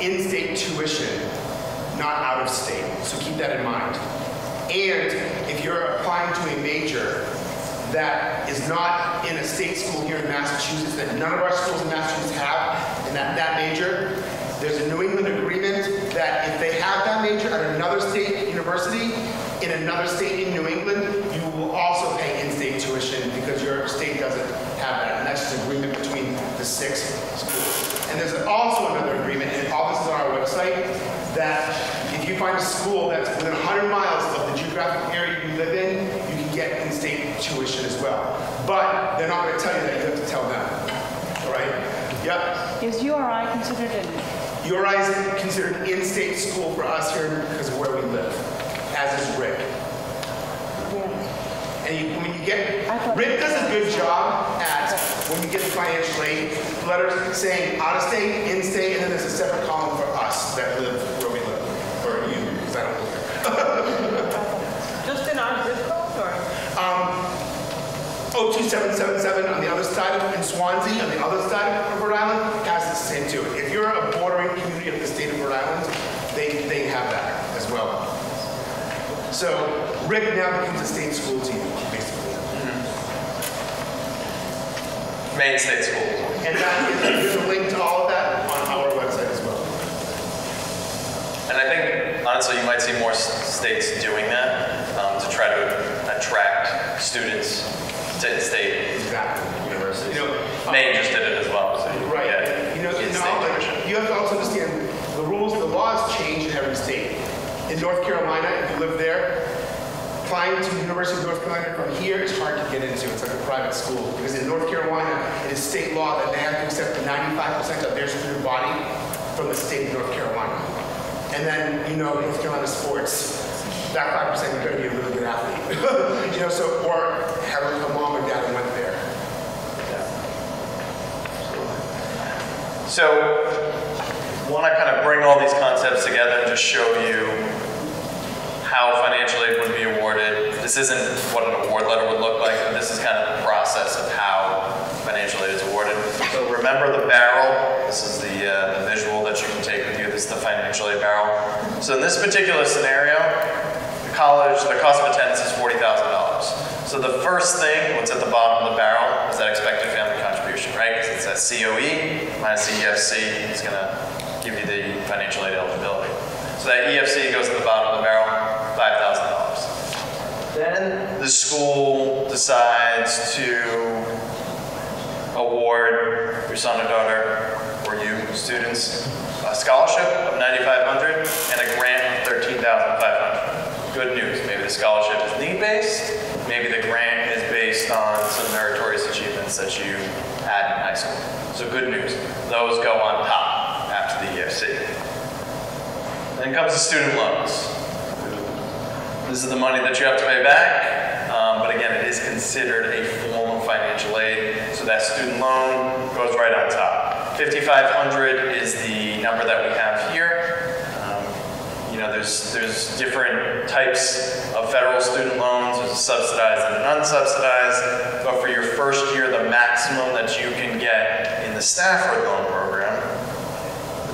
in-state tuition, not out of state. So keep that in mind. And if you're applying to a major that is not in a state school here in Massachusetts, that none of our schools in Massachusetts have, and that major, there's a New England agreement that if they have that major at another state university, in another state in New England, you will also pay in-state tuition because your state doesn't have that. And that's just an agreement between the 6 schools. And there's also another agreement, and all this is on our website, that if you find a school that's within 100 miles of the geographic area you live in, you can get in-state tuition as well. But they're not going to tell you that, you have to tell them. All right? Yep. Is URI considered an... URI is considered an in-state school for us here because of where we live, as is Rick. And when you get, Rick does a good job at, when you get the financial aid letters saying out of state, in state, and then there's a separate column for us that live where we live, or you, because I don't live there. Just in our zip code, or? 02777 on the other side of, in Swansea, on the other side of Rhode Island, has the same too. If you're a bordering community of the state of Rhode Island, they have that as well. So Rick now becomes a state school to you, basically. Main state school. And there's a link to all of that on our website as well. And I think, honestly, you might see more states doing that to try to attract students to state universities. Maine just did it as well. So right. You have to also understand the rules, the laws change in every state. In North Carolina, if you live there, applying to the University of North Carolina from here is hard to get into. It's like a private school. Because in North Carolina, it is state law that they have to accept 95% of their student body from the state of North Carolina. and then North Carolina sports, that 5% you're going to be a really good athlete. Or have a mom or dad that went there. So, want to kind of bring all these concepts together and just show you how financial aid would be awarded. This isn't what an award letter would look like, but this is kind of the process of how financial aid is awarded. So remember the barrel. This is the visual that you can take with you. This is the financial aid barrel. So in this particular scenario, the cost of attendance is $40,000. So the first thing, what's at the bottom of the barrel, is that expected family contribution, right? Because it's that COE minus the EFC is going to give you the financial aid eligibility. So that EFC goes at the bottom of the barrel, $5,000. Then the school decides to award your son or daughter, or you students, a scholarship of $9,500 and a grant of $13,500. Good news, maybe the scholarship is need-based, maybe the grant is based on some meritorious achievements that you had in high school. So good news, those go on top after the EFC. Then comes the student loans. This is the money that you have to pay back, but again, it is considered a form of financial aid, so that student loan goes right on top. $5,500 is the number that we have here. There's different types of federal student loans. There's a subsidized and an unsubsidized, but for your first year, the maximum that you can get in the Stafford loan program,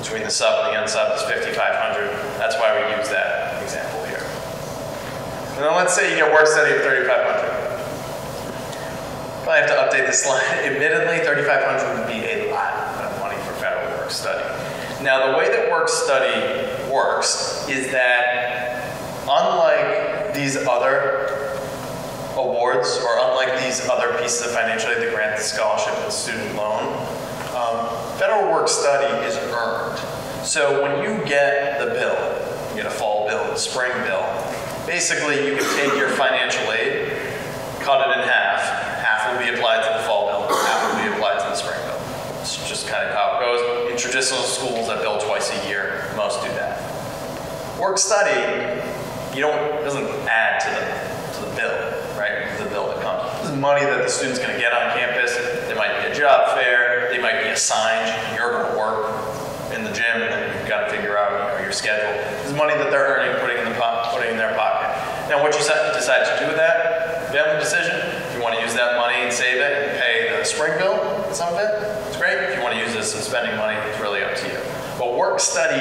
between the sub and the unsub, is $5,500. That's why we use that example here. And then let's say you get work study of $3,500. Probably have to update this slide. Admittedly, $3,500 would be a lot of money for federal work study. Now, the way that work study works is that unlike these other awards, or unlike these other pieces of financial aid, the grant, the scholarship, and student loan, federal work study is earned. So when you get the bill, you get a fall bill, a spring bill, basically you can take your financial aid, cut it in half. Half will be applied to the fall bill, half will be applied to the spring bill. It's just kind of how it goes. In traditional schools that bill twice a year, most do that. Work study, it doesn't add to the bill, right? The bill that comes. This is money that the student's going to get on campus. There might be a job fair. They might be assigned. You're going to work in the gym, and then you've got to figure out your schedule. This is money that they're earning, putting in their pocket. Now, what you decide to do with that, you have a decision. If you want to use that money and save it and pay the spring bill at some of it, it's great. If you want to use this as spending money, it's really up to you. But work study,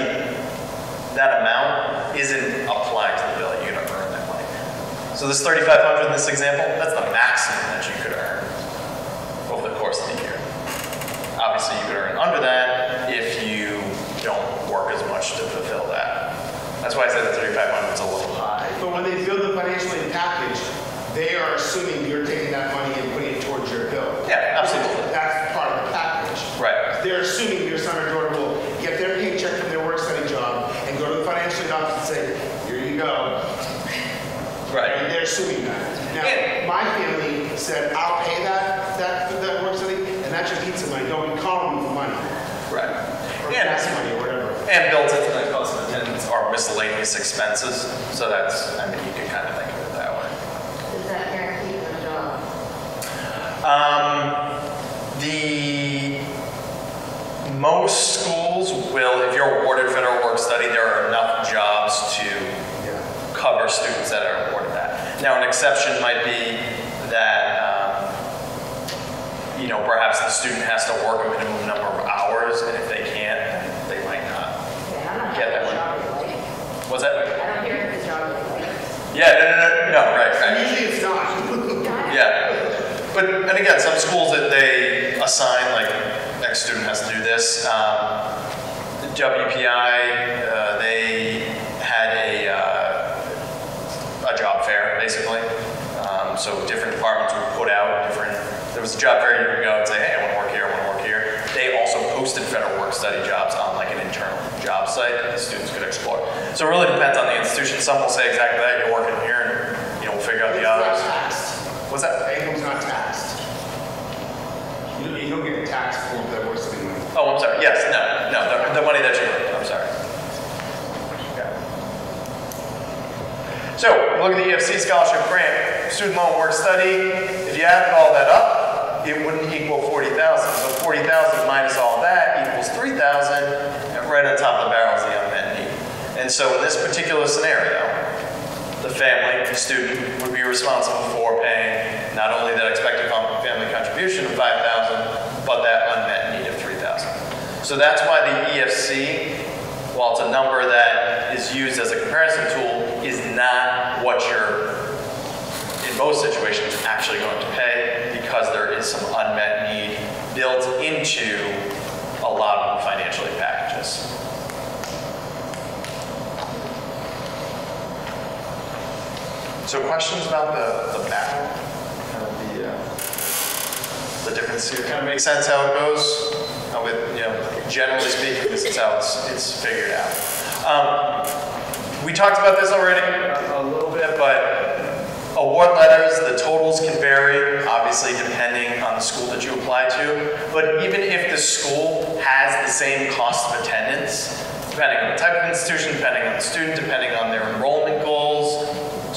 that amount isn't applied to the bill. You're going to earn that money. So this $3,500 in this example, that's the maximum that you could earn over the course of the year. Obviously, you could earn under that if you don't work as much to fulfill that. That's why I said the $3,500 is a little high. But when they build the financial aid package, they are assuming you're taking that money and putting it towards your bill. Yeah, absolutely. That's part of the package. Right. They're assuming your son or daughter will get their paycheck from their work study job and go to the financial aid office and say, here you go. Right. And they're assuming that. Now, my family said, I'll pay that work study, and that's your pizza money. Don't be calling me for money. Right. Or gas money or whatever. And built into that cost of attendance are miscellaneous expenses. So that's, you can kind of think of it that way. Does that guarantee the job? Most schools will, if you're awarded federal work study, there are enough jobs to cover students that are awarded that. Now, an exception might be that, perhaps the student has to work a minimum number of hours, and if they can't, they might not get that money. What's that? I don't hear the job. Yeah, no, right. Usually it's not. Yeah, and again, some schools that they assign, like, next student has to do this. The WPI, they had a job fair, basically. So different departments would put out there was a job fair you could go and say, hey, I want to work here, I want to work here. They also posted federal work study jobs on like an internal job site that the students could explore. So it really depends on the institution. Some will say exactly that, you're working here, and we'll figure out the hours. It's not taxed. What's that? Income's not taxed. You don't get taxed for that work study money. Oh, I'm sorry. Yes, no, the money that you earned. I'm sorry. So, you look at the EFC scholarship grant, student loan work study. If you added all that up, it wouldn't equal 40,000. So 40,000 minus all that equals 3,000, and right on top of the barrel is the unmet need. And so in this particular scenario, the family, the student, would be responsible for paying not only that expected family contribution of 5,000, but that unmet need of 3,000. So that's why the EFC, while it's a number that is used as a comparison tool, is not what you're, in most situations, actually going to pay, because there is some unmet need built into a lot of the financial aid packages. So questions about the barrel? Kind of the difference here? Kind of makes sense how it goes? With, generally speaking, this is how it's figured out. We talked about this already a little bit, but award letters, the totals can vary, obviously depending on the school that you apply to. But even if the school has the same cost of attendance, depending on the type of institution, depending on the student, depending on their enrollment goals,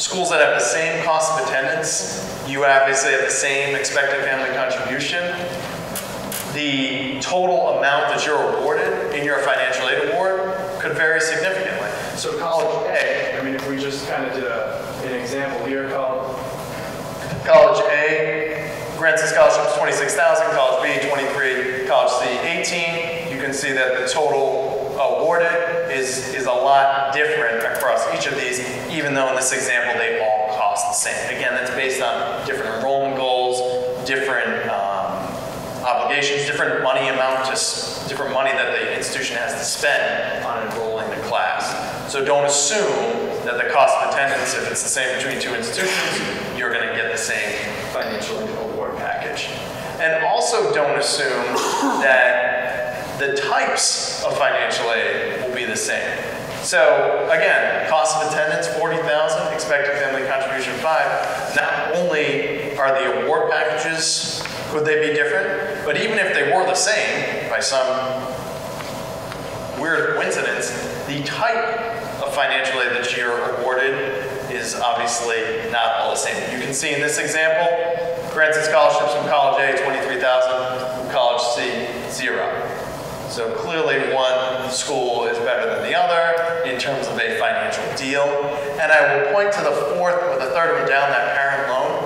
schools that have the same cost of attendance, you obviously have the same expected family contribution. The total amount that you're awarded in your financial aid award could vary significantly. So college A, if we just kind of did an example here, college A grants and scholarships 26,000, college B 23, college C 18. You can see that the total awarded is a lot different across each of these, even though in this example they all cost the same. Again, that's based on different enrollment goals, different obligations, different money different money that the institution has to spend on enrolling the class. So don't assume that the cost of attendance, if it's the same between two institutions, you're going to get the same financial award package. And also don't assume that the types of financial aid will be the same. So again, cost of attendance 40,000, expected family contribution 5. Not only are the award packages, could they be different? But even if they were the same, by some weird coincidence, the type of financial aid that you're awarded is obviously not all the same. You can see in this example, grants and scholarships from college A, 23,000, from college C, 0. So clearly one school is better than the other in terms of a financial deal. And I will point to the fourth or the third one down, that parent loan.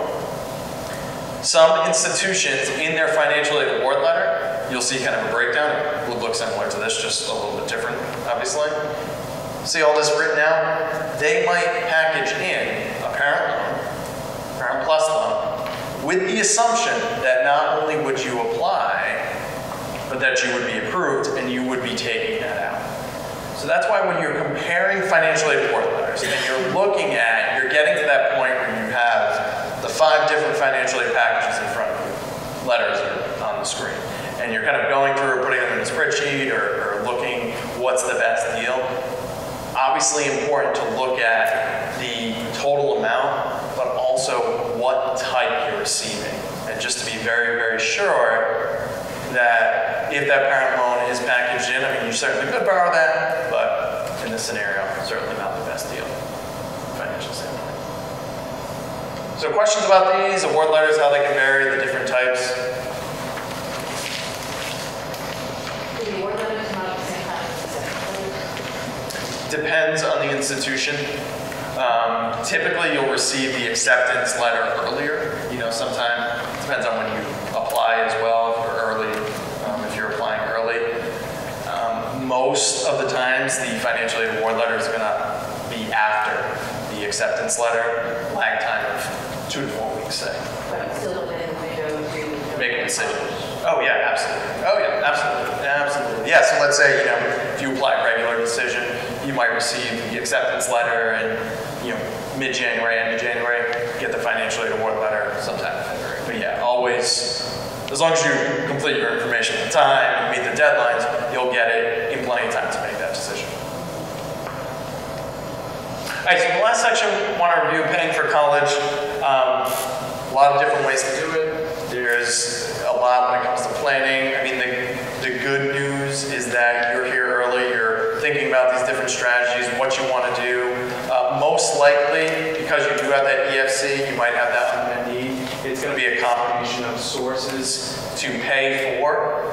Some institutions in their financial aid award letter, you'll see kind of a breakdown. It would look similar to this, just a little bit different, obviously. See all this written out? They might package in a parent loan, parent plus loan, with the assumption that not only would you apply, but that you would be approved and you would be taking that out. So that's why when you're comparing financial aid award letters and you're getting to that point where you have the 5 different financial aid packages in front of you, letters are on the screen, and you're kind of going through, putting them in a spreadsheet or looking what's the best deal. Obviously important to look at the total amount, but also what type you're receiving. And just to be very, very sure that if that parent loan is packaged in, you certainly could borrow that, but in this scenario, certainly not the best deal, financial standpoint. So questions about these, award letters, how they can vary, the different types? The award letters come out at the same time as the Depends on the institution. Typically, you'll receive the acceptance letter earlier. Sometime, depends on when you apply as well, if you're early, if you're applying early. Most of the times, the financial aid award letter is going to be after the acceptance letter, lag time of 2 to 4 weeks, say. But still within the window to Make a decision. Oh yeah, absolutely. Oh yeah, absolutely. Absolutely. Yeah, so let's say, if you apply a regular decision, you might receive the acceptance letter in, mid-January, end of January, get the financial aid award letter sometime in February. But yeah, always, as long as you complete your information on time and meet the deadlines, you'll get it in plenty of time to make that decision. All right, so the last section, I want to review paying for college. A lot of different ways to do it. There's a lot when it comes to planning. The good news is that you're here early, you're thinking about these different strategies, what you want to do. Most most likely, because you do have that EFC, you might have that unmet need. It's going to be a combination of sources to pay for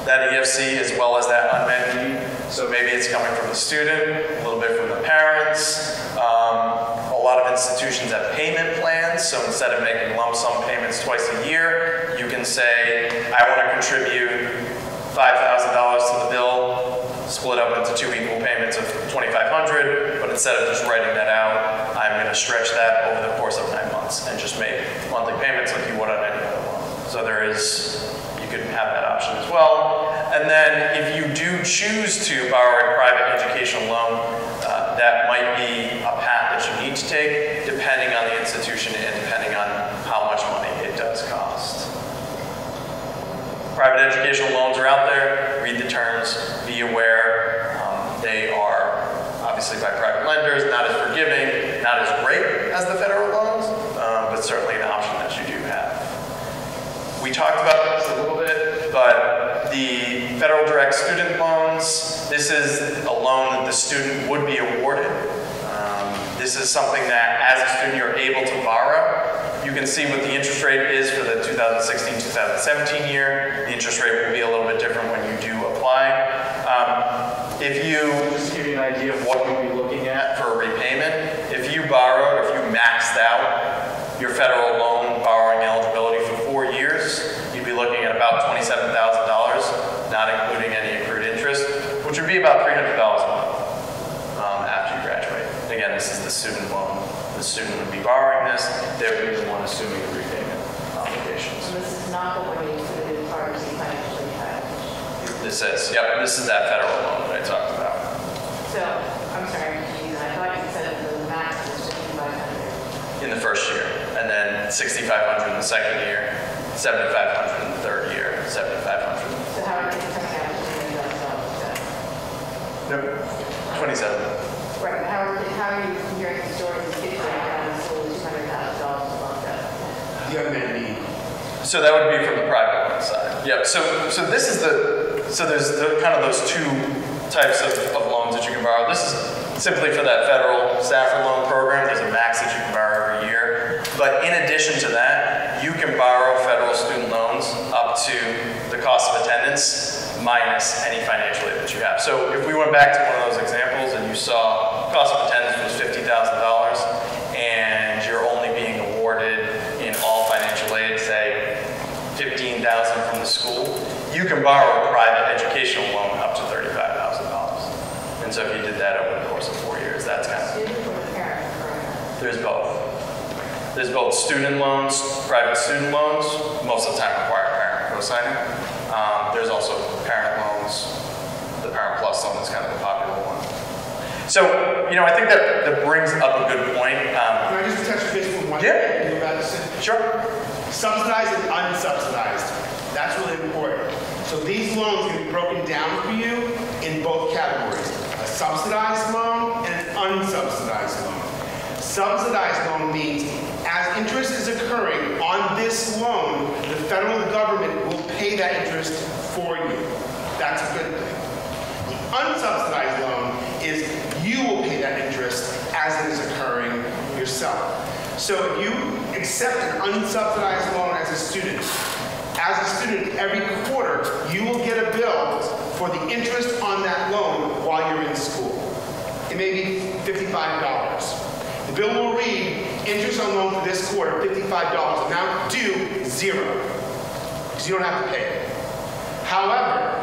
that EFC as well as that unmet need. So maybe it's coming from the student, a little bit from the parents. A lot of institutions have payment plans, so instead of making lump sum payments twice a year, you can say, I want to contribute $5,000 to the bill, split up into 2 equal payments of $2,500, but instead of just writing that out, I'm going to stretch that over the course of 9 months and just make monthly payments like you would on any other loan. So you could have that option as well. And then if you do choose to borrow a private educational loan, that might be a path that you need to take depending on the institution and depending on how much money it does cost. Private educational loans are out there. Read the terms, be aware. They are obviously by private lenders, not as forgiving, not as great as the federal loans, but certainly an option that you do have. We talked about this a little bit, but the federal direct student loans, this is a loan that the student would be awarded. This is something that as a student you're able to borrow. You can see what the interest rate is for the 2016-2017 year. The interest rate will be a little bit different when you do apply. If you, just to give you an idea of what you'll be looking at for a repayment, if you borrowed, if you maxed out your federal loan borrowing eligibility for 4 years, you'd be looking at about $27,000, not including any accrued interest, which would be about $300 a month after you graduate. Again, this is the student loan. The student would be borrowing this. They would be the one assuming the repayment obligations. So this is not the one you included in pharmacy financially challenged. This is, yep, this is that federal loan that I talked about. So, I'm sorry, I thought you said the max was $5,500. In the first year, and then $6,500 in the second year, $7,500 in the third year, $7,500. So how are they coming out to $200,000? Nope, 27. Right, how are you hearing the stories of kids going down to school with $200,000 a month? The unmet need. So that would be from the private loan side. Yep. So this is there's kind of those two types of loans that you can borrow. This is simply for that federal Stafford loan program. There's a max that you can borrow every year. But in addition to that, you can borrow federal student loans up to the cost of attendance minus any financial aid that you have. So if we went back to one of those examples and you saw cost of attendance was $50,000 and you're only being awarded in all financial aid, say $15,000 from the school, you can borrow a private educational loan up to $35,000. And so if you did that over the course of 4 years, that's kind of... Student or the parent? There's both. There's both student loans, private student loans, most of the time require parent co-signing. There's also parent loans. The Parent Plus loan is kind of the popular one. So, I think that brings up a good point. Can I just touch base with one Yeah. thing about this? Sure. Subsidized and unsubsidized. That's really important. So these loans can be broken down for you in both categories. A subsidized loan and an unsubsidized loan. Subsidized loan means as interest is occurring on this loan, the federal government will pay that interest for you. That's a good thing. The unsubsidized loan is you will pay that interest as it is occurring yourself. So if you accept an unsubsidized loan as a student, every quarter you will get a bill for the interest on that loan while you're in school. It may be $55. The bill will read, interest on loan for this quarter, $55, amount due, 0, because you don't have to pay it. However,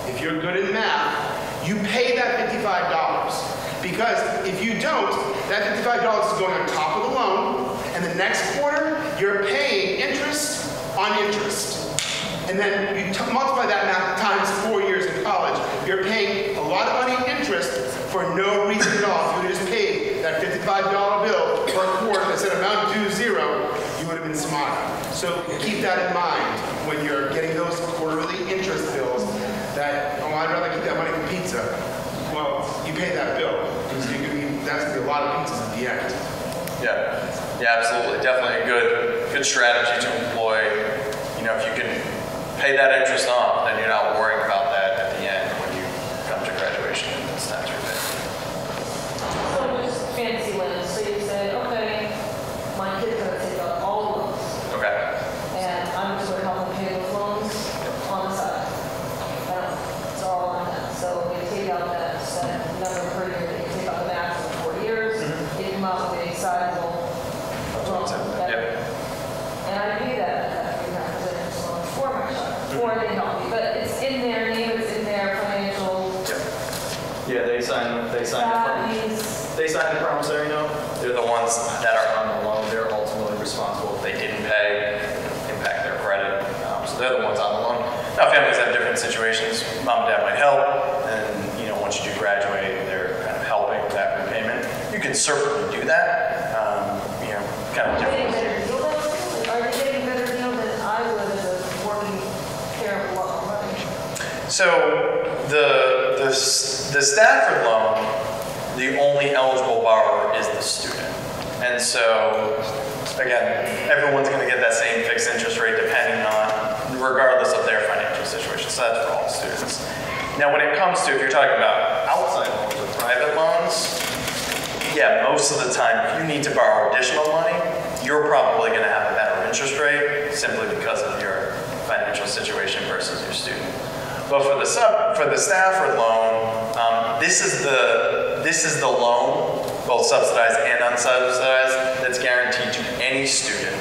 if you're good in math, you pay that $55, because if you don't, that $55 is going on top of the loan, and the next quarter, you're paying interest on interest. And then you multiply that amount times 4 years in college, you're paying a lot of money in interest for no reason at all. If you would have just paid that $55 bill for a quarter that said amount due 0, you would have been smarter. So keep that in mind when you're getting those quarterly interest bills that, oh, I'd rather keep that money for pizza. Well, you pay that bill. Because that's going to be a lot of pizzas at the end. Yeah, absolutely. Definitely a good strategy to employ. If you can pay that interest off, then you're not worrying about that at the end when you come to graduation and it's time to repay. So just They sign the promissory note. They're the ones that are on the loan. They're ultimately responsible if they didn't pay, impact their credit. So they're the ones on the loan. Now families have different situations. Mom and dad might help, and once you do graduate, they're kind of helping with that repayment. You can certainly do that. Kind of different. Are they getting a better deal than I would as a working parent with a lot more money? So the Stafford loan, the only eligible borrower is the student. And so, again, everyone's going to get that same fixed interest rate depending on, regardless of their financial situation. So that's for all students. Now, when it comes to, if you're talking about outside loans or private loans, yeah, most of the time, if you need to borrow additional money, you're probably going to have a better interest rate simply because of your financial situation versus your student. But for the Stafford loan, this is the loan, both subsidized and unsubsidized, that's guaranteed to any student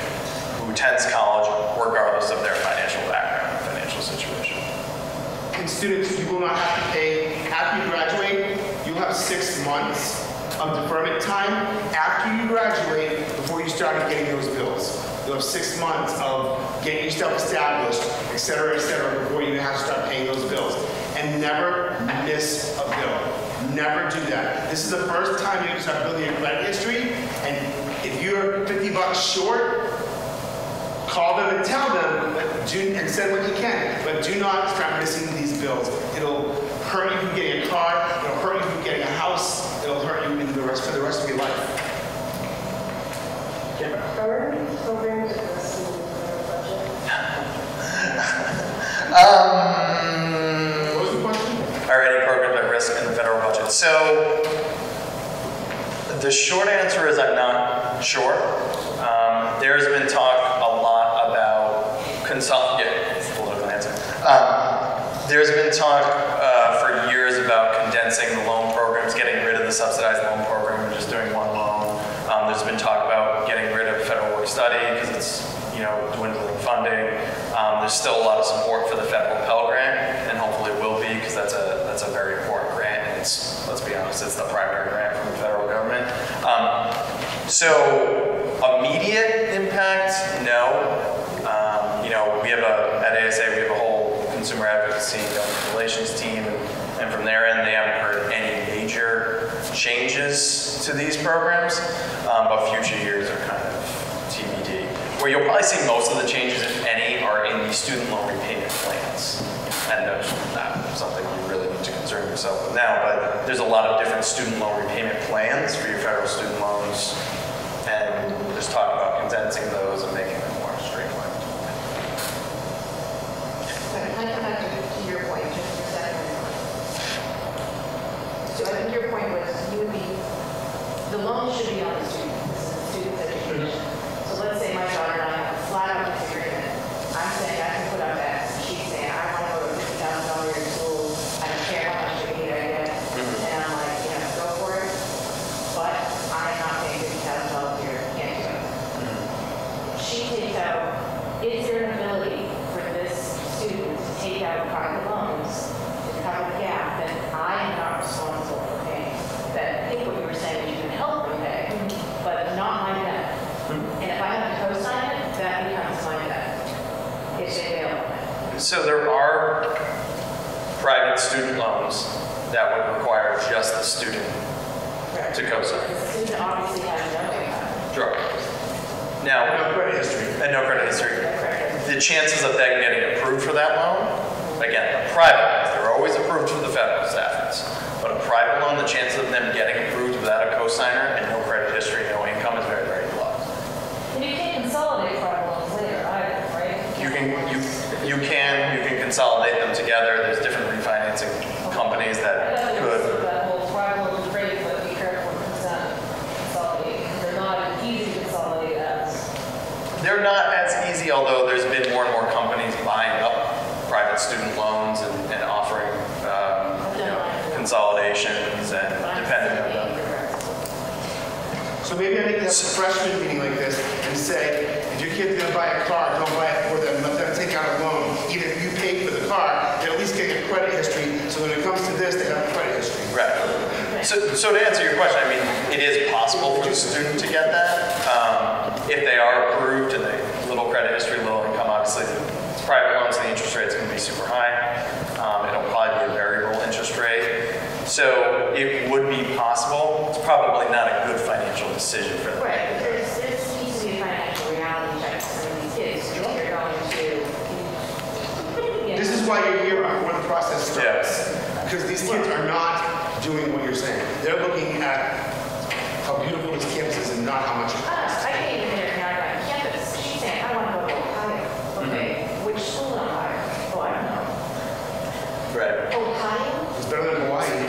who attends college, regardless of their financial background and financial situation. And students, you will not have to pay, after you graduate, you'll have 6 months of deferment time after you graduate before you start getting those bills. You'll have 6 months of getting yourself established, et cetera, before you have to start paying those bills. And never miss a bill. Never do that. This is the first time you're going to start building your credit history, and if you're $50 short, call them and tell them, and send what you can, but do not start missing these bills. It'll hurt you from getting a car, it'll hurt you from getting a house, it'll hurt you for the rest of your life. Are there any programs that are in the budget? What was the question? Are any programs at risk in the federal budget? So the short answer is I'm not sure. There's been talk a lot about it's a political answer. There's been talk for years about condensing the loan programs, getting rid of the subsidized loan program and just doing one loan. There's been talk about getting rid of federal work study because it's dwindling funding. There's still a lot of support for the federal Pell Grant, and hopefully will be because that's a very important grant. And let's be honest, it's the primary grant from the federal government. So immediate impact, no. We have at ASA we have a whole consumer advocacy and government relations team, and from their end they haven't heard any major changes to these programs, but future years are kind of TBD. Where you'll probably see most of the changes, if any, are in the student loan repayment plans. And that's not something you really need to concern yourself with now, but there's a lot of different student loan repayment plans for your federal student loans, and there's talk about condensing those and making them more streamlined. Can I come back to your point just for a second? So I think your point was the loan should be on the student. This is the student's education. So let's say my daughter and I have a flat out disagreement. I'm saying I can put up X. She's saying I want to go to $50,000 year school. I don't care how much aid I get. And I'm like, go for it. But I'm not paying $50,000 a year. Can't do it. She takes out, is there an ability for this student to take out private loans to cover the gap that I am not responsible for paying? That I think what you were saying is you can help them pay, but not my debt. And if I have to co-sign it, that becomes my debt. If they bail. So there are private student loans that would require just the student to co-sign. The student obviously has no income. Sure. Now, No credit history. and no credit history. The chances of them getting approved for that loan, again, private loans, they're always approved for the federal staffers. But a private loan, the chances of them getting approved without a co-signer and no credit history, no income is very, very low. And you can't consolidate private loans later either, right? You can consolidate them together. There's different refinancing companies that could. That whole private loan is great, but be careful when it comes down to consolidating. They're not as easy to consolidate as. They're not as easy, although there's been more and more companies buying up private student loans and offering consolidations and depending on them. So maybe I need to have a freshman meeting like this and say, if your kid's gonna buy a car, don't buy it for them, let them take out a loan. Even if you pay for the car, they're at least getting a credit history, so when it comes to this, they have a credit history. Right. So to answer your question, I mean, it is possible for the student to get that. If they are approved and they little credit history, little income, obviously, it's private loans, the interest rate's going to be super high. It'll probably be a variable interest rate. So it would be possible. It's probably not a good financial decision for them. Right, but there needs to be a financial reality check for some of these kids. If you're going to, This is why you're here before the process starts. Because these kids are not doing what you're saying. They're looking at how beautiful this campus is and not how much it costs. I can't even get her on campus. She's saying, I want to go to Ohio. Okay, which school in Ohio? Oh, I don't know. Right. Ohio? It's better than Hawaii.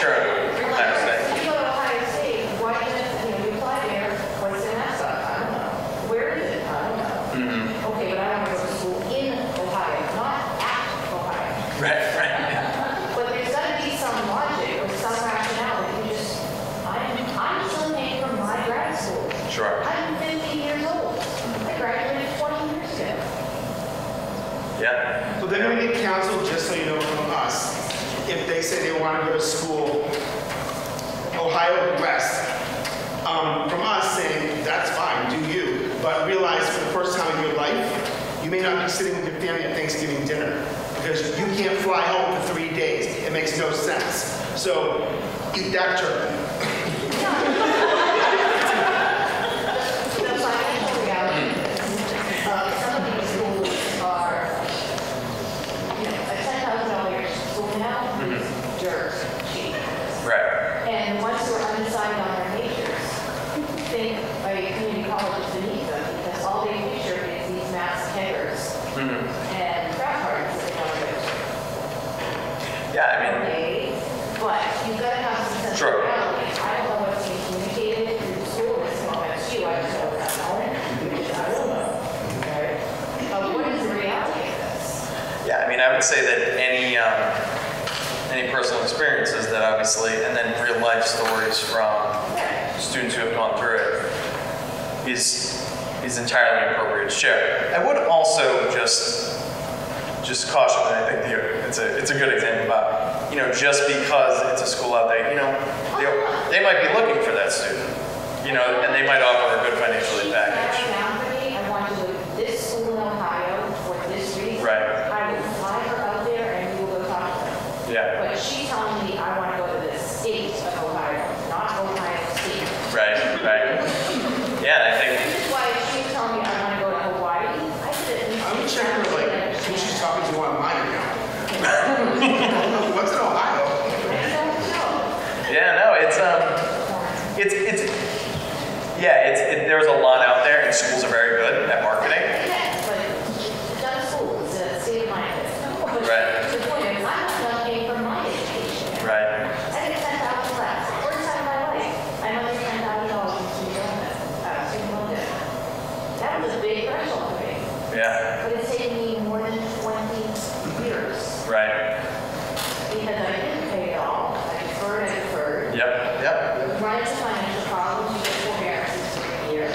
Sure. I understand. You go to Ohio State, why didn't you apply there? What's the next up? I don't know. Where is it? I don't know. Okay, but I want to go to school in Ohio, not at Ohio. Right, right. But there's got to be some logic or some rationale that you just, I'm still paying for my grad school. Sure. I'm 50 years old. I graduated 20 years ago. Yeah. So they're going to get counseled, just so you know, from us, if they say they want to go to school, Ohio West. From us saying, that's fine, do you. But realize for the first time in your life, you may not be sitting with your family at Thanksgiving dinner because you can't fly home for 3 days. It makes no sense. So eat that turkey. The financial reality is, some of these schools are, a $10,000 school now is dirt cheap. Right. And once they're undecided on their majors, think a community college is beneath them because all they picture is these mass keggers and frat parties that they want to go to. Yeah, I mean, Okay, but you've got to have some sense Sure. of reality. I don't know what's being communicated through the school, it's not that's you, I just know what's happening, because I don't know. Okay? What is the reality of this? yeah, I mean, I would say that any personal experiences that obviously, and then real life stories from students who have gone through it is entirely appropriate to share. I would also just caution, and I think it's a good example about, just because it's a school out there, they might be looking for that student, and they might offer a good financial aid package. I want to go to this school in Ohio for this reason. Right. I will fly her out there and we will go talk to them. Yeah. But she's telling me I want to go to the state of Ohio, not Ohio State. Right. Yeah, and I think, This is why she's telling me I want to go to Hawaii. I said, I would check her, like, who she's talking to on mine account. What's in Ohio? I don't know. yeah, no, there's a lot out there, and schools are very good at marketing. Yeah, but it's not a school, it's a state of mind. But Right. the point is, I'm not paying for my education. Right. I get 10,000 less. First time in my life, I'm under $10,000 in student loan debt. That was a big threshold for me. Yeah. But it's taken me more than 20 years Right. because I didn't pay it all. I deferred. Yep. Run into financial problems, you get forbearances every year.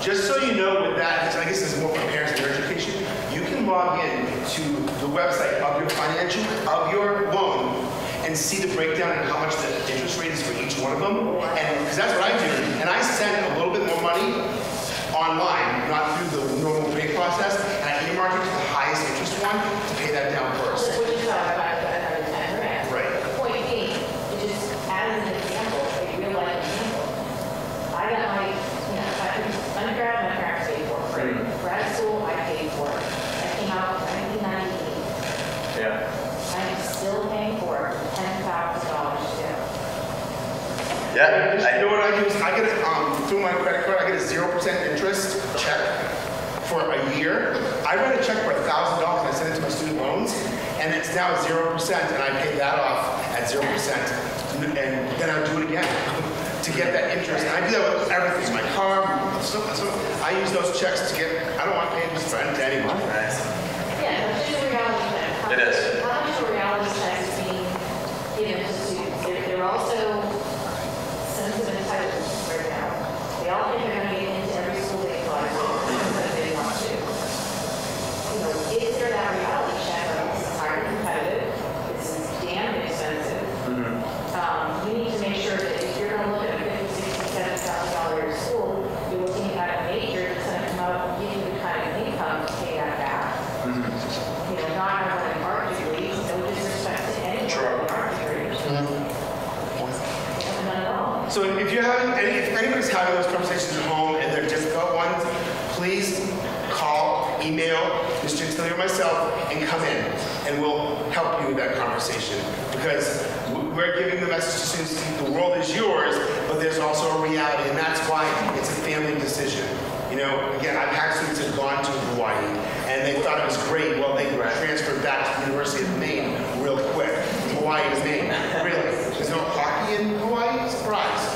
Just so you know with that, because I guess this is more for parents and their education, you can log in to the website of your loan and see the breakdown and how much the interest rate is for each one of them. And because that's what I do. And I send a little bit more money online, not through the normal pay process, and I earmark it to the highest interest one to pay that down first. Which is why I got another 10 grand. Right. The point being, it just as an example, a real life example. I got my, undergrad, my parents paid for it. Grad school, I paid for it. I came out in 1998. Yeah. I'm still paying for it, $10,000 still. Yeah. You know what I do is I get it through my credit card. I get a 0% interest check for a year. I write a check for $1,000 and I send it to my student loans, and it's now 0%, and I pay that off at 0%, and then I do it again to get that interest. And I do that with everything, my car. So I use those checks to get. I don't want to pay this rent to anyone. Nice. Yeah, but it's a reality check. It is. How much a reality check is being given to students? They're also sensitive entitlements right now. They all think they're going to get into every school they apply to because they want to. Is there that reality check? This is highly competitive. This is damn expensive. So if you're having if anybody's having those conversations at home and they're difficult ones, please call, email Mr. Tilly or myself and come in, and we'll help you with that conversation. Because we're giving the message to students, the world is yours, but there's also a reality, and that's why it's a family decision. You know, again, I've had students that have gone to Hawaii, and they thought it was great. Well, they transferred back to the University of Maine real quick. From Hawaii to Maine. Really. There's no hockey in Hawaii? Surprise.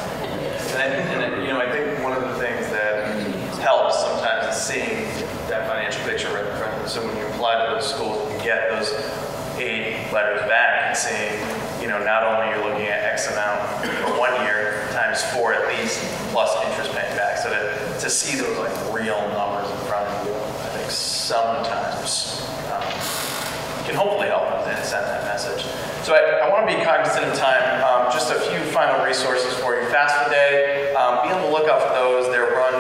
And you know, I think one of the things that helps sometimes is seeing that financial picture right in front of you. So when you apply to those schools, you get those aid letters back and seeing, you know, not only you're looking at X amount for 1 year times 4 at least, plus interest paying back. So to see those like real numbers in front of you, I think sometimes can hopefully help and send that message. So I want to be cognizant of time. Just a few final resources for you. FAFSA Day, be on the lookout for those. They're run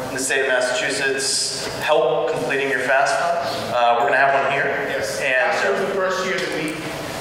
in the state of Massachusetts. Help completing your FAFSA. We're going to have one here. Yes. And last year was the first year that we,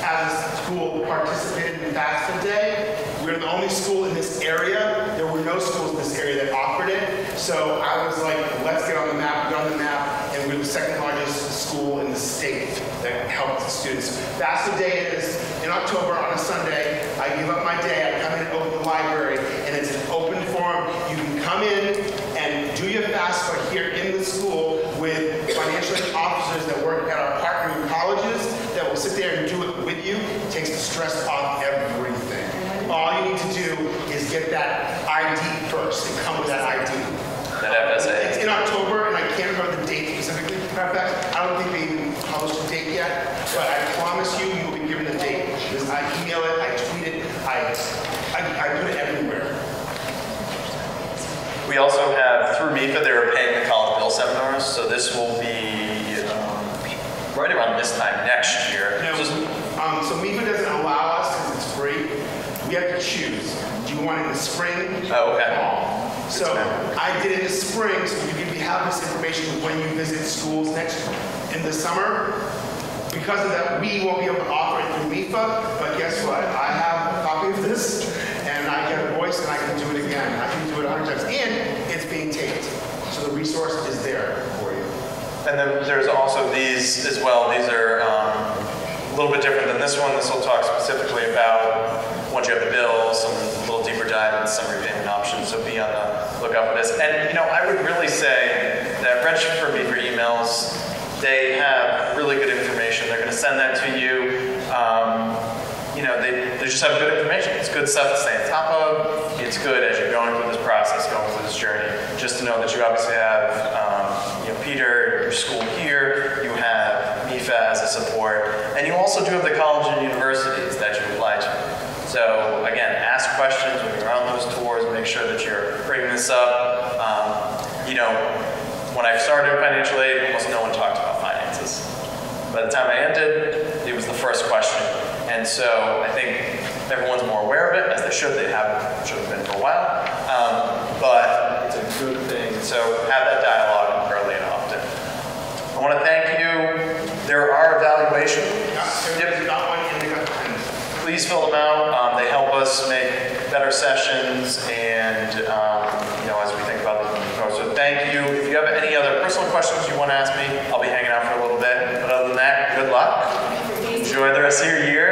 as a school, participated in FAFSA Day. We're the only school in this area. There were no schools in this area that offered it. So I was like, let's get on the map, get on the map. And we're the second largest school in the state that helps students. FAFSA Day is in October on a Sunday. I give up my day, I come in and open the library, and it's an open forum. You can come in and do your FAFSA here in the school with financial aid officers that work at our partner colleges that will sit there and do it with you. It takes the stress off everything. All you need to do is get that ID first and come with that ID. that FSA. It's in October, and I can't remember the date specifically. Matter of fact, I don't think they even published a date yet, but I promise you, you'll be given a date. Because I email it, I tweet it, I put it everywhere. We also have, through MIFA, they're paying the college bill seminars, so this will be right around this time next year. No, so MIFA doesn't allow us, because it's free. We have to choose. Do you want it in the spring Oh, okay. or fall? So I did it in the spring, so you can have this information when you visit schools in the summer. Because of that, we won't be able to offer it through MIFA, but guess what? I have a copy of this, and I get a voice, and I can do it again. I can do it 100 times, and it's being taped. So the resource is there for you. And then there's also these as well. These are a little bit different than this one. This will talk specifically about once you have the bill, some little deeper dive into some repayment options. So be on the lookout for this. And you know, I would really say that register for me for emails. They have really good information. They're going to send that to you. You know, they just have good information. It's good stuff to stay on top of. It's good as you're going through this process, going through this journey. Just to know that you obviously have, you know, Peter, your school here. You have MIFA as a support, and you also do have the college and universities that you apply to. So again, ask questions when you're on those tours. Make sure that you're bringing this up. You know, when I started in financial aid, almost no one talked about finances. By the time I ended, it was the first question. And so I think everyone's more aware of it, as they should. They should have been for a while. But it's a good thing. So have that dialogue early and often. I want to thank you. There are evaluations. Please fill them out. They help us make better sessions and, you know, as we think about them. So thank you. If you have any other personal questions you want to ask me, I'll be hanging out for a little bit. But other than that, good luck. Enjoy the rest of your year.